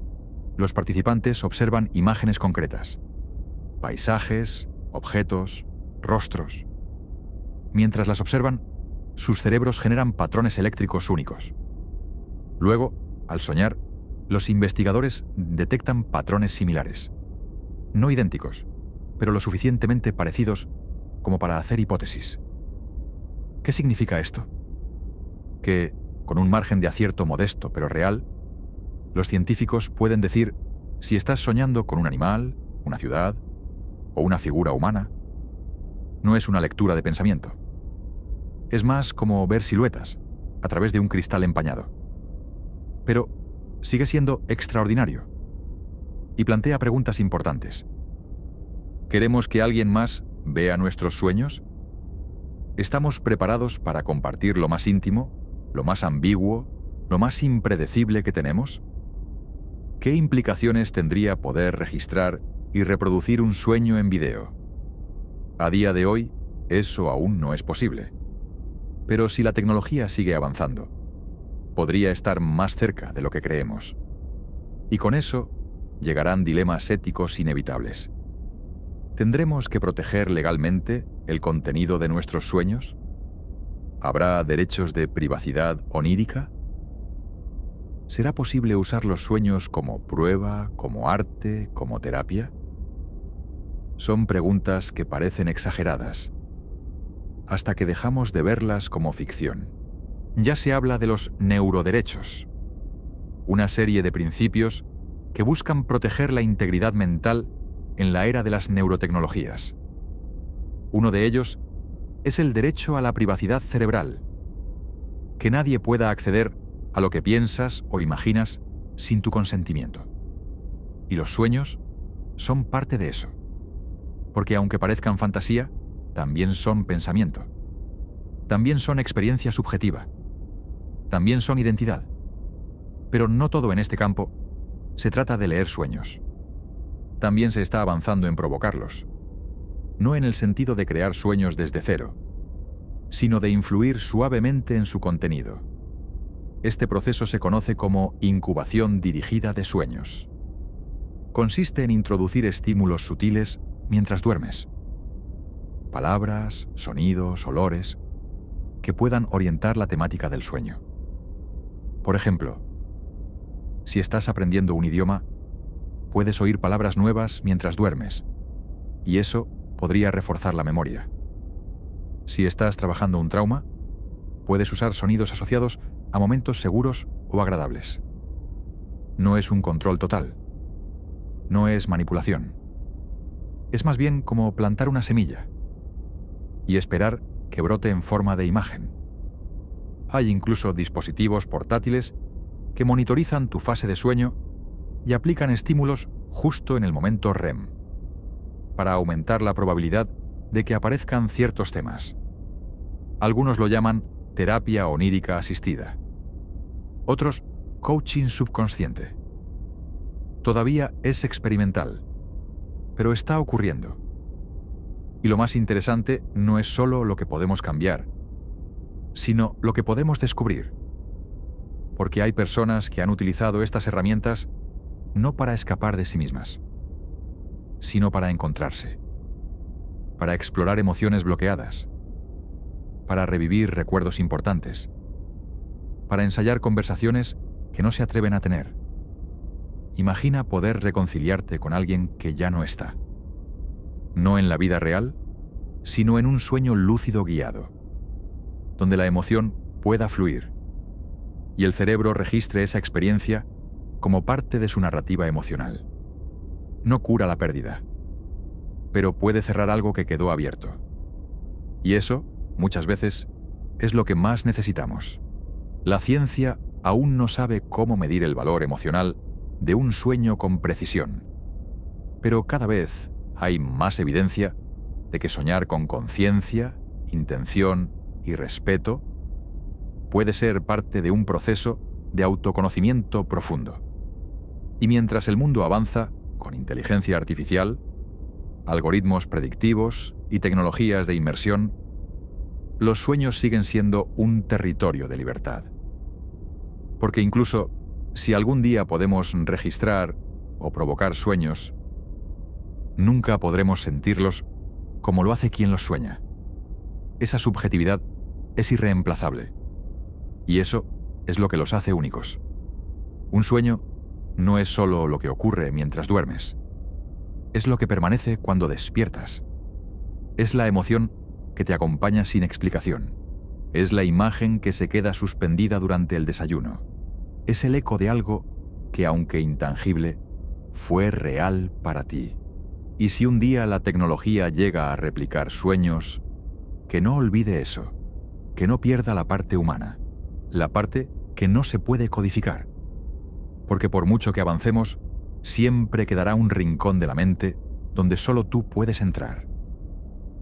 los participantes observan imágenes concretas, paisajes, objetos, rostros. Mientras las observan, sus cerebros generan patrones eléctricos únicos. Luego, al soñar, los investigadores detectan patrones similares. No idénticos, pero lo suficientemente parecidos como para hacer hipótesis. ¿Qué significa esto? Que, con un margen de acierto modesto pero real, los científicos pueden decir si estás soñando con un animal, una ciudad o una figura humana. No es una lectura de pensamiento. Es más como ver siluetas a través de un cristal empañado. Pero sigue siendo extraordinario y plantea preguntas importantes. ¿Queremos que alguien más vea nuestros sueños? ¿Estamos preparados para compartir lo más íntimo, lo más ambiguo, lo más impredecible que tenemos? ¿Qué implicaciones tendría poder registrar y reproducir un sueño en video? A día de hoy, eso aún no es posible. Pero si la tecnología sigue avanzando, podría estar más cerca de lo que creemos. Y con eso, llegarán dilemas éticos inevitables. ¿Tendremos que proteger legalmente el contenido de nuestros sueños? ¿Habrá derechos de privacidad onírica? ¿Será posible usar los sueños como prueba, como arte, como terapia? Son preguntas que parecen exageradas, hasta que dejamos de verlas como ficción. Ya se habla de los neuroderechos, una serie de principios que buscan proteger la integridad mental en la era de las neurotecnologías. Uno de ellos es el derecho a la privacidad cerebral, que nadie pueda acceder a lo que piensas o imaginas sin tu consentimiento. Y los sueños son parte de eso, porque aunque parezcan fantasía, también son pensamiento, también son experiencia subjetiva, también son identidad. Pero no todo en este campo se trata de leer sueños. También se está avanzando en provocarlos, no en el sentido de crear sueños desde cero, sino de influir suavemente en su contenido. Este proceso se conoce como incubación dirigida de sueños. Consiste en introducir estímulos sutiles mientras duermes. Palabras, sonidos, olores, que puedan orientar la temática del sueño. Por ejemplo, si estás aprendiendo un idioma, puedes oír palabras nuevas mientras duermes, y eso podría reforzar la memoria. Si estás trabajando un trauma, puedes usar sonidos asociados a momentos seguros o agradables. No es un control total. No es manipulación. Es más bien como plantar una semilla y esperar que brote en forma de imagen. Hay incluso dispositivos portátiles que monitorizan tu fase de sueño y aplican estímulos justo en el momento REM, para aumentar la probabilidad de que aparezcan ciertos temas. Algunos lo llaman terapia onírica asistida. Otros, coaching subconsciente. Todavía es experimental, pero está ocurriendo. Y lo más interesante no es solo lo que podemos cambiar, sino lo que podemos descubrir. Porque hay personas que han utilizado estas herramientas no para escapar de sí mismas, sino para encontrarse, para explorar emociones bloqueadas, para revivir recuerdos importantes, para ensayar conversaciones que no se atreven a tener. Imagina poder reconciliarte con alguien que ya no está. No en la vida real, sino en un sueño lúcido guiado, donde la emoción pueda fluir y el cerebro registre esa experiencia como parte de su narrativa emocional. No cura la pérdida, pero puede cerrar algo que quedó abierto. Y eso, muchas veces, es lo que más necesitamos. La ciencia aún no sabe cómo medir el valor emocional de un sueño con precisión, pero cada vez hay más evidencia de que soñar con conciencia, intención y respeto puede ser parte de un proceso de autoconocimiento profundo. Y mientras el mundo avanza con inteligencia artificial, algoritmos predictivos y tecnologías de inmersión, los sueños siguen siendo un territorio de libertad. Porque incluso si algún día podemos registrar o provocar sueños, nunca podremos sentirlos como lo hace quien los sueña. Esa subjetividad es irreemplazable. Y eso es lo que los hace únicos. Un sueño no es solo lo que ocurre mientras duermes. Es lo que permanece cuando despiertas. Es la emoción que te acompaña sin explicación. Es la imagen que se queda suspendida durante el desayuno. Es el eco de algo que, aunque intangible, fue real para ti. Y si un día la tecnología llega a replicar sueños, que no olvide eso, que no pierda la parte humana, la parte que no se puede codificar. Porque por mucho que avancemos, siempre quedará un rincón de la mente donde solo tú puedes entrar.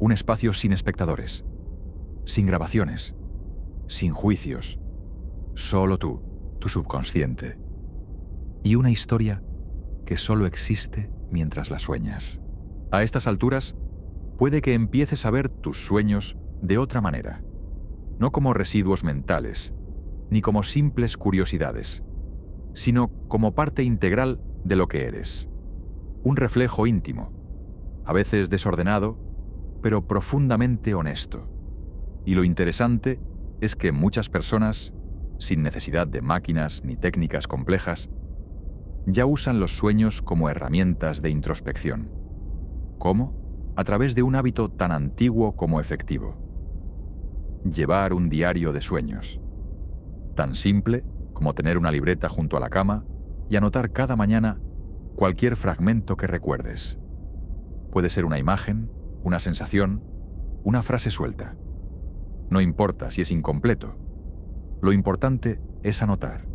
Un espacio sin espectadores, sin grabaciones, sin juicios. Solo tú, tu subconsciente. Y una historia que solo existe mientras la sueñas. A estas alturas, puede que empieces a ver tus sueños de otra manera. No como residuos mentales, ni como simples curiosidades, sino como parte integral de lo que eres. Un reflejo íntimo, a veces desordenado, pero profundamente honesto. Y lo interesante es que muchas personas, sin necesidad de máquinas ni técnicas complejas, ya usan los sueños como herramientas de introspección. ¿Cómo? A través de un hábito tan antiguo como efectivo. Llevar un diario de sueños. Tan simple como tener una libreta junto a la cama y anotar cada mañana cualquier fragmento que recuerdes. Puede ser una imagen, una sensación, una frase suelta. No importa si es incompleto. Lo importante es anotar.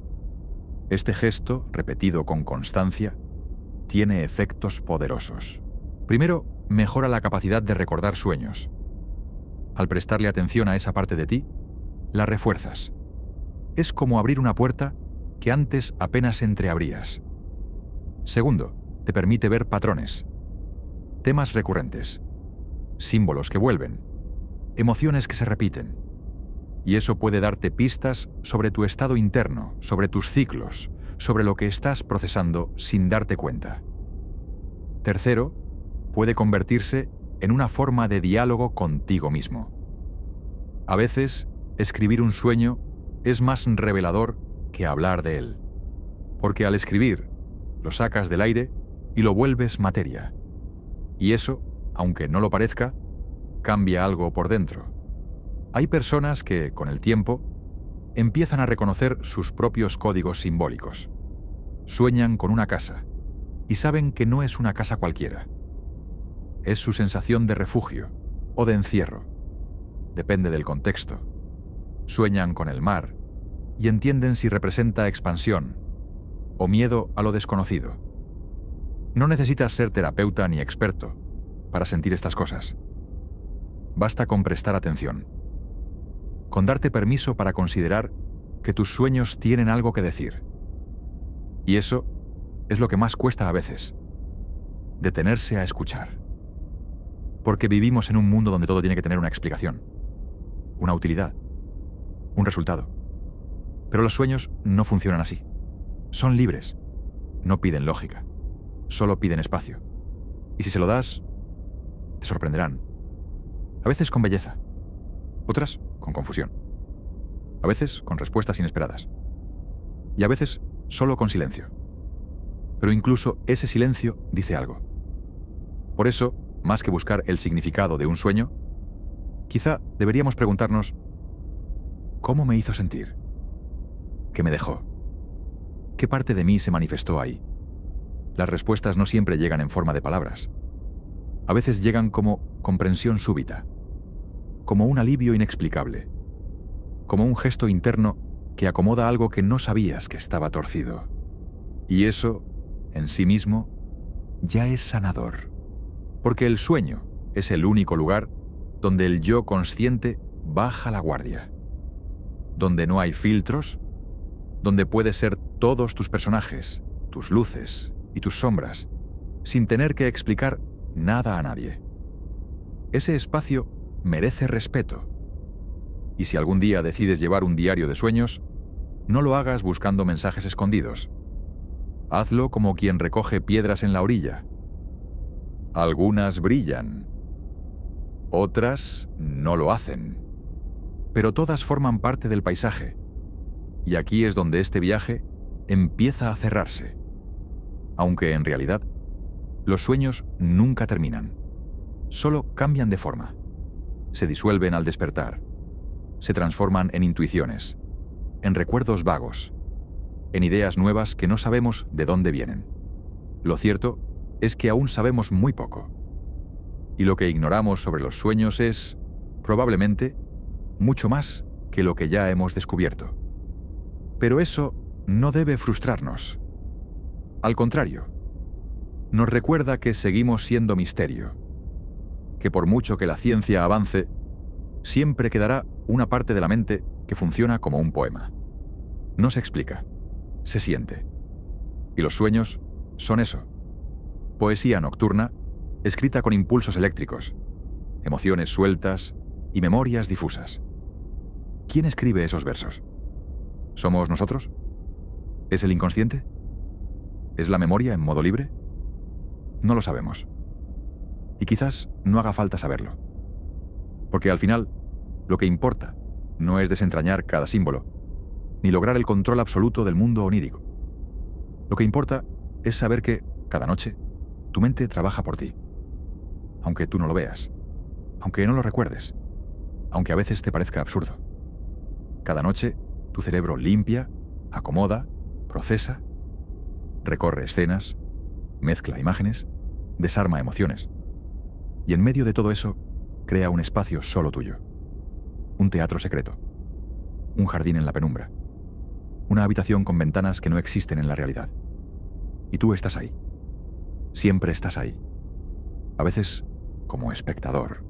Este gesto, repetido con constancia, tiene efectos poderosos. Primero, mejora la capacidad de recordar sueños. Al prestarle atención a esa parte de ti, la refuerzas. Es como abrir una puerta que antes apenas entreabrías. Segundo, te permite ver patrones, temas recurrentes, símbolos que vuelven, emociones que se repiten. Y eso puede darte pistas sobre tu estado interno, sobre tus ciclos, sobre lo que estás procesando sin darte cuenta. Tercero, puede convertirse en una forma de diálogo contigo mismo. A veces, escribir un sueño es más revelador que hablar de él, porque al escribir, lo sacas del aire y lo vuelves materia. Y eso, aunque no lo parezca, cambia algo por dentro. Hay personas que, con el tiempo, empiezan a reconocer sus propios códigos simbólicos. Sueñan con una casa y saben que no es una casa cualquiera. Es su sensación de refugio o de encierro. Depende del contexto. Sueñan con el mar y entienden si representa expansión o miedo a lo desconocido. No necesitas ser terapeuta ni experto para sentir estas cosas. Basta con prestar atención, con darte permiso para considerar que tus sueños tienen algo que decir. Y eso es lo que más cuesta a veces, detenerse a escuchar. Porque vivimos en un mundo donde todo tiene que tener una explicación, una utilidad, un resultado. Pero los sueños no funcionan así. Son libres, no piden lógica, solo piden espacio. Y si se lo das, te sorprenderán. A veces con belleza, otras con confusión, a veces con respuestas inesperadas, y a veces solo con silencio. Pero incluso ese silencio dice algo. Por eso, más que buscar el significado de un sueño, quizá deberíamos preguntarnos: ¿cómo me hizo sentir? ¿Qué me dejó? ¿Qué parte de mí se manifestó ahí? Las respuestas no siempre llegan en forma de palabras. A veces llegan como comprensión súbita, como un alivio inexplicable, como un gesto interno que acomoda algo que no sabías que estaba torcido. Y eso, en sí mismo, ya es sanador. Porque el sueño es el único lugar donde el yo consciente baja la guardia, donde no hay filtros, donde puedes ser todos tus personajes, tus luces y tus sombras, sin tener que explicar nada a nadie. Ese espacio merece respeto. Y si algún día decides llevar un diario de sueños, no lo hagas buscando mensajes escondidos. Hazlo como quien recoge piedras en la orilla. Algunas brillan, otras no lo hacen, pero todas forman parte del paisaje. Y aquí es donde este viaje empieza a cerrarse. Aunque en realidad, los sueños nunca terminan. Solo cambian de forma. Se disuelven al despertar. Se transforman en intuiciones, en recuerdos vagos, en ideas nuevas que no sabemos de dónde vienen. Lo cierto es que aún sabemos muy poco. Y lo que ignoramos sobre los sueños es, probablemente, mucho más que lo que ya hemos descubierto. Pero eso no debe frustrarnos. Al contrario, nos recuerda que seguimos siendo misterio, que por mucho que la ciencia avance, siempre quedará una parte de la mente que funciona como un poema. No se explica, se siente. Y los sueños son eso. Poesía nocturna, escrita con impulsos eléctricos, emociones sueltas y memorias difusas. ¿Quién escribe esos versos? ¿Somos nosotros? ¿Es el inconsciente? ¿Es la memoria en modo libre? No lo sabemos. Y quizás no haga falta saberlo. Porque al final, lo que importa no es desentrañar cada símbolo, ni lograr el control absoluto del mundo onírico. Lo que importa es saber que, cada noche, tu mente trabaja por ti. Aunque tú no lo veas, aunque no lo recuerdes, aunque a veces te parezca absurdo. Cada noche, tu cerebro limpia, acomoda, procesa, recorre escenas, mezcla imágenes, desarma emociones. Y en medio de todo eso, crea un espacio solo tuyo. Un teatro secreto. Un jardín en la penumbra. Una habitación con ventanas que no existen en la realidad. Y tú estás ahí. Siempre estás ahí. A veces como espectador.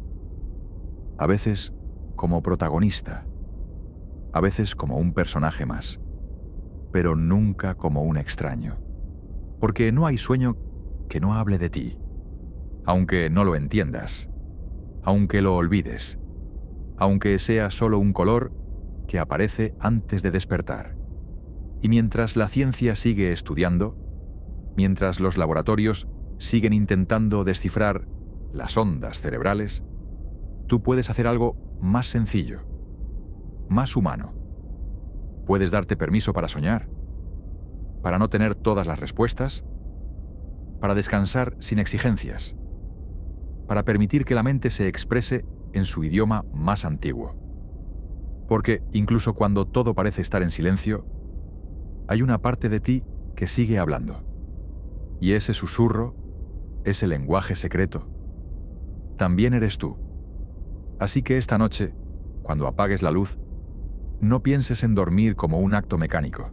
A veces como protagonista. A veces como un personaje más. Pero nunca como un extraño. Porque no hay sueño que no hable de ti. Aunque no lo entiendas. Aunque lo olvides. Aunque sea solo un color que aparece antes de despertar. Y mientras la ciencia sigue estudiando, mientras los laboratorios siguen intentando descifrar las ondas cerebrales, tú puedes hacer algo más sencillo, más humano. Puedes darte permiso para soñar, para no tener todas las respuestas, para descansar sin exigencias, para permitir que la mente se exprese en su idioma más antiguo. Porque incluso cuando todo parece estar en silencio, hay una parte de ti que sigue hablando. Y ese susurro, ese lenguaje secreto, también eres tú. Así que esta noche, cuando apagues la luz, no pienses en dormir como un acto mecánico.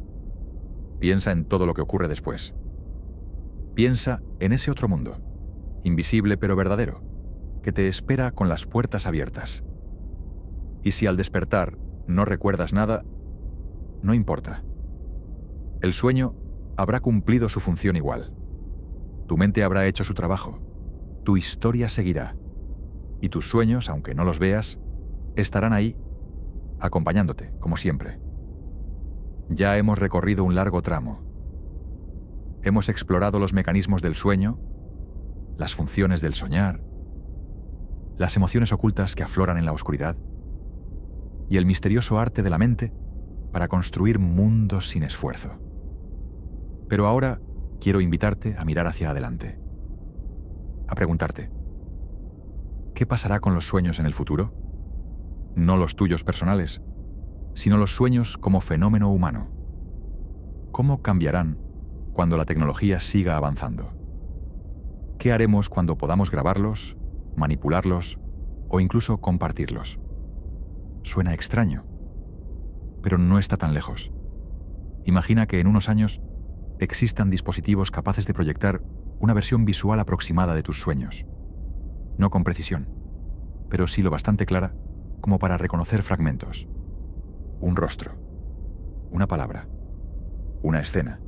Piensa en todo lo que ocurre después. Piensa en ese otro mundo, invisible pero verdadero, que te espera con las puertas abiertas. Y si al despertar no recuerdas nada, no importa. El sueño habrá cumplido su función igual. Tu mente habrá hecho su trabajo. Tu historia seguirá. Y tus sueños, aunque no los veas, estarán ahí, acompañándote, como siempre. Ya hemos recorrido un largo tramo. Hemos explorado los mecanismos del sueño, las funciones del soñar, las emociones ocultas que afloran en la oscuridad y el misterioso arte de la mente para construir mundos sin esfuerzo. Pero ahora quiero invitarte a mirar hacia adelante, a preguntarte, ¿qué pasará con los sueños en el futuro? No los tuyos personales, sino los sueños como fenómeno humano. ¿Cómo cambiarán cuando la tecnología siga avanzando? ¿Qué haremos cuando podamos grabarlos, manipularlos o incluso compartirlos? Suena extraño, pero no está tan lejos. Imagina que en unos años existan dispositivos capaces de proyectar una versión visual aproximada de tus sueños. No con precisión, pero sí lo bastante clara como para reconocer fragmentos. Un rostro, una palabra, una escena.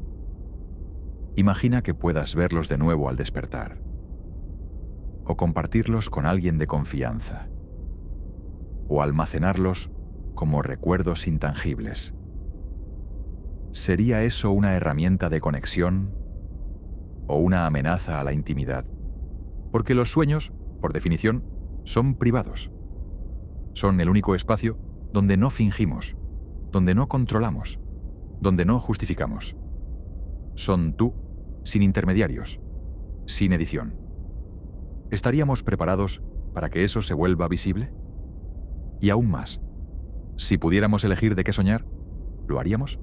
Imagina que puedas verlos de nuevo al despertar, o compartirlos con alguien de confianza, o almacenarlos como recuerdos intangibles. ¿Sería eso una herramienta de conexión o una amenaza a la intimidad? Porque los sueños, por definición, son privados. Son el único espacio donde no fingimos, donde no controlamos, donde no justificamos. Son tú, sin intermediarios, sin edición. ¿Estaríamos preparados para que eso se vuelva visible? Y aún más, si pudiéramos elegir de qué soñar, ¿lo haríamos?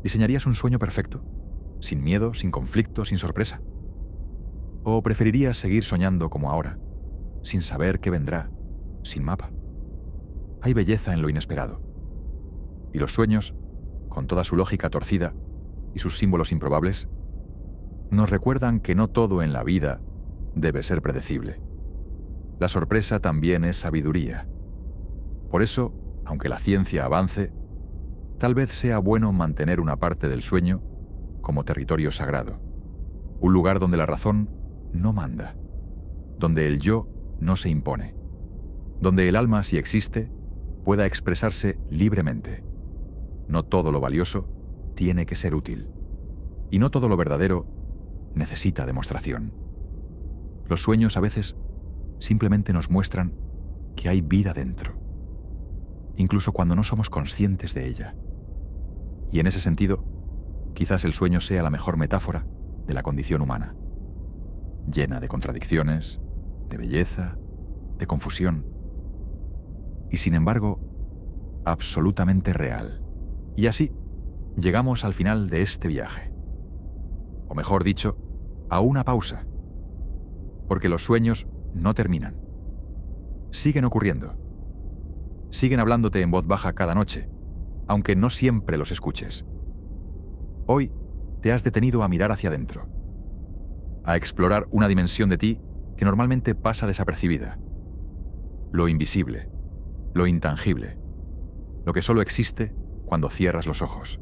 ¿Diseñarías un sueño perfecto, sin miedo, sin conflicto, sin sorpresa? ¿O preferirías seguir soñando como ahora, sin saber qué vendrá, sin mapa? Hay belleza en lo inesperado. Y los sueños, con toda su lógica torcida y sus símbolos improbables, nos recuerdan que no todo en la vida debe ser predecible. La sorpresa también es sabiduría. Por eso, aunque la ciencia avance, tal vez sea bueno mantener una parte del sueño como territorio sagrado, un lugar donde la razón no manda, donde el yo no se impone, donde el alma, si existe, pueda expresarse libremente. No todo lo valioso tiene que ser útil, y no todo lo verdadero necesita demostración. Los sueños a veces simplemente nos muestran que hay vida dentro, incluso cuando no somos conscientes de ella. Y en ese sentido, quizás el sueño sea la mejor metáfora de la condición humana, llena de contradicciones, de belleza, de confusión, y sin embargo, absolutamente real. Y así, llegamos al final de este viaje. O mejor dicho, a una pausa. Porque los sueños no terminan. Siguen ocurriendo. Siguen hablándote en voz baja cada noche, aunque no siempre los escuches. Hoy te has detenido a mirar hacia adentro, a explorar una dimensión de ti que normalmente pasa desapercibida. Lo invisible, lo intangible, lo que solo existe cuando cierras los ojos.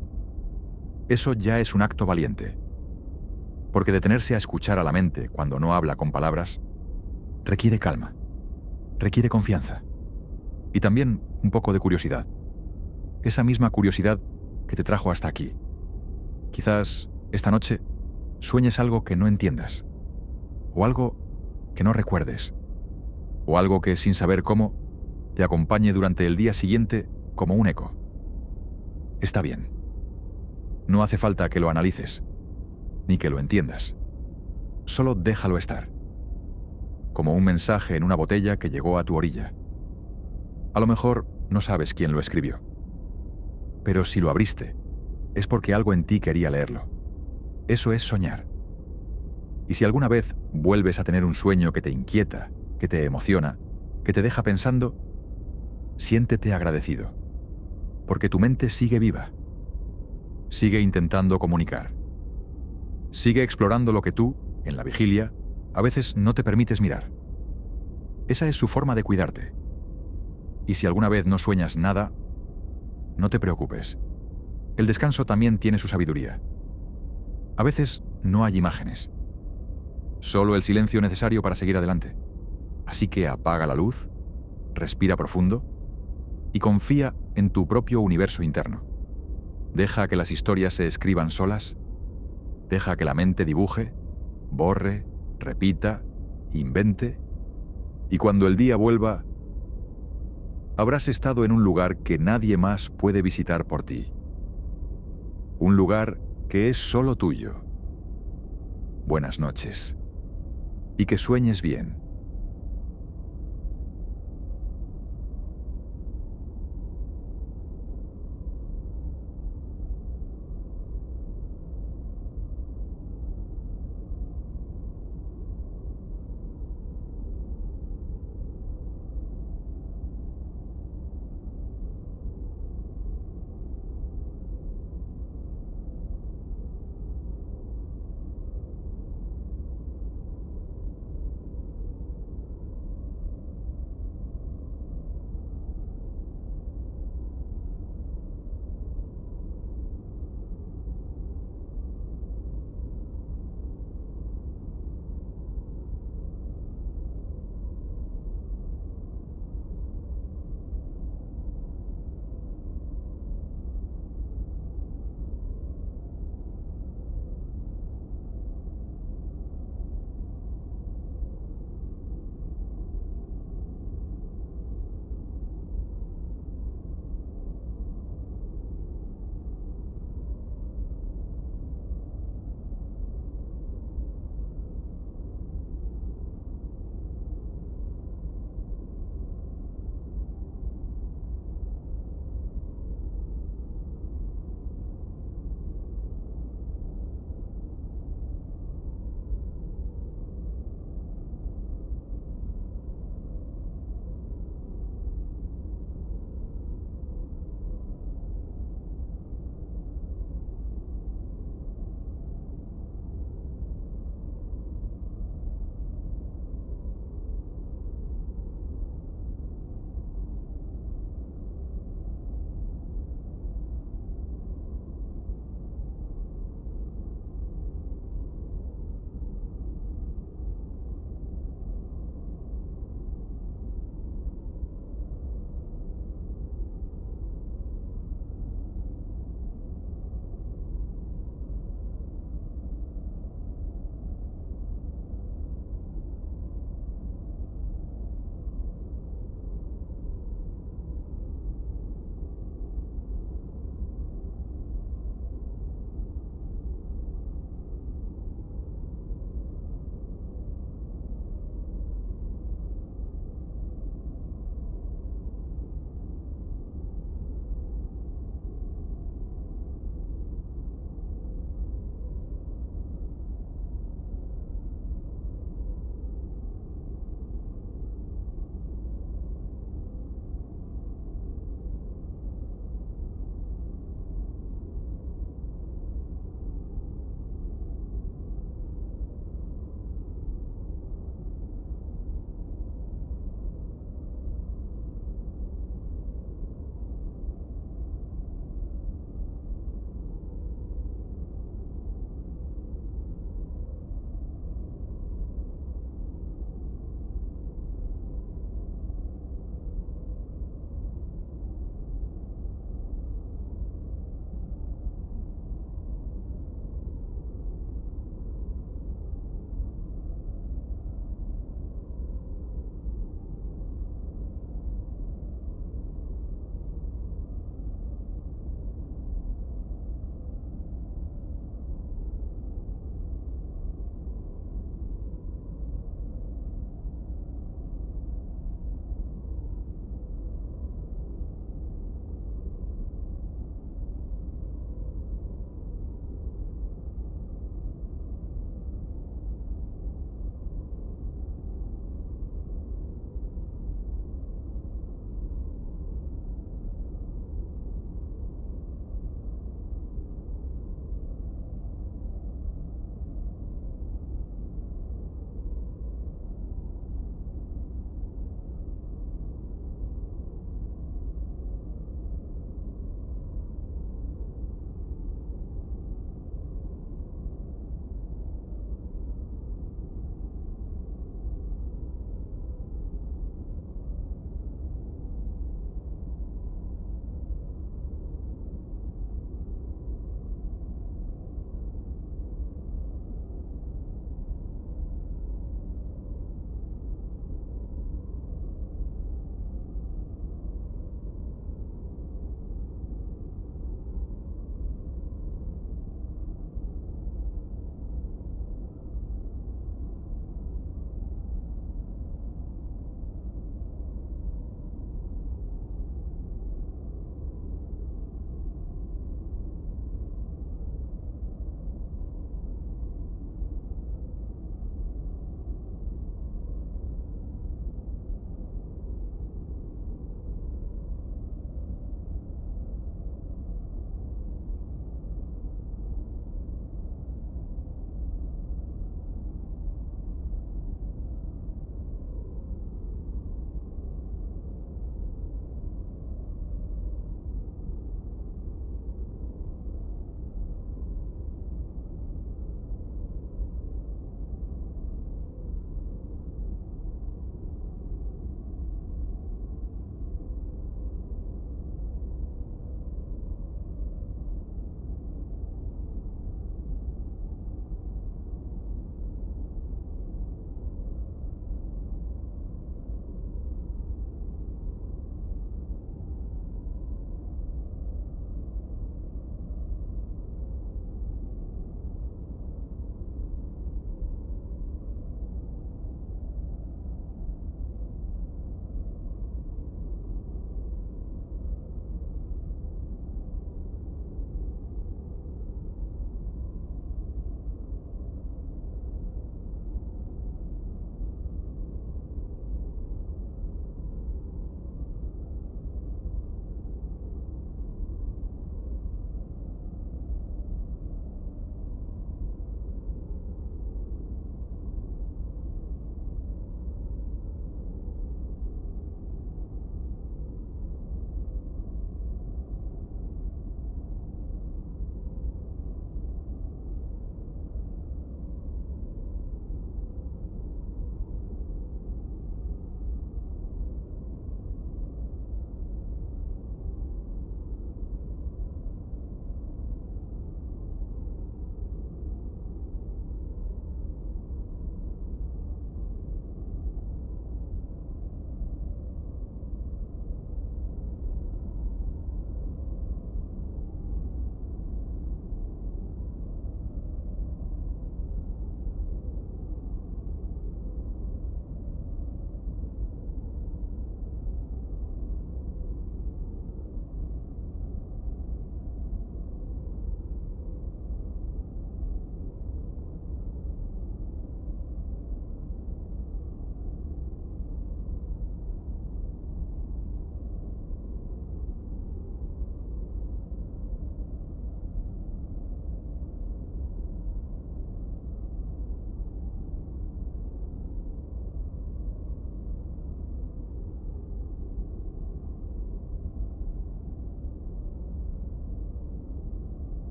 Eso ya es un acto valiente, porque detenerse a escuchar a la mente cuando no habla con palabras requiere calma, requiere confianza y también un poco de curiosidad. Esa misma curiosidad que te trajo hasta aquí. Quizás esta noche sueñes algo que no entiendas, o algo que no recuerdes, o algo que sin saber cómo te acompañe durante el día siguiente como un eco. Está bien. No hace falta que lo analices, ni que lo entiendas. Solo déjalo estar, como un mensaje en una botella que llegó a tu orilla. A lo mejor no sabes quién lo escribió, pero si lo abriste, es porque algo en ti quería leerlo. Eso es soñar. Y si alguna vez vuelves a tener un sueño que te inquieta, que te emociona, que te deja pensando, siéntete agradecido, porque tu mente sigue viva. Sigue intentando comunicar. Sigue explorando lo que tú, en la vigilia, a veces no te permites mirar. Esa es su forma de cuidarte. Y si alguna vez no sueñas nada, no te preocupes. El descanso también tiene su sabiduría. A veces no hay imágenes. Solo el silencio necesario para seguir adelante. Así que apaga la luz, respira profundo y confía en tu propio universo interno. Deja que las historias se escriban solas. Deja que la mente dibuje, borre, repita, invente. Y cuando el día vuelva, habrás estado en un lugar que nadie más puede visitar por ti. Un lugar que es solo tuyo. Buenas noches. Y que sueñes bien.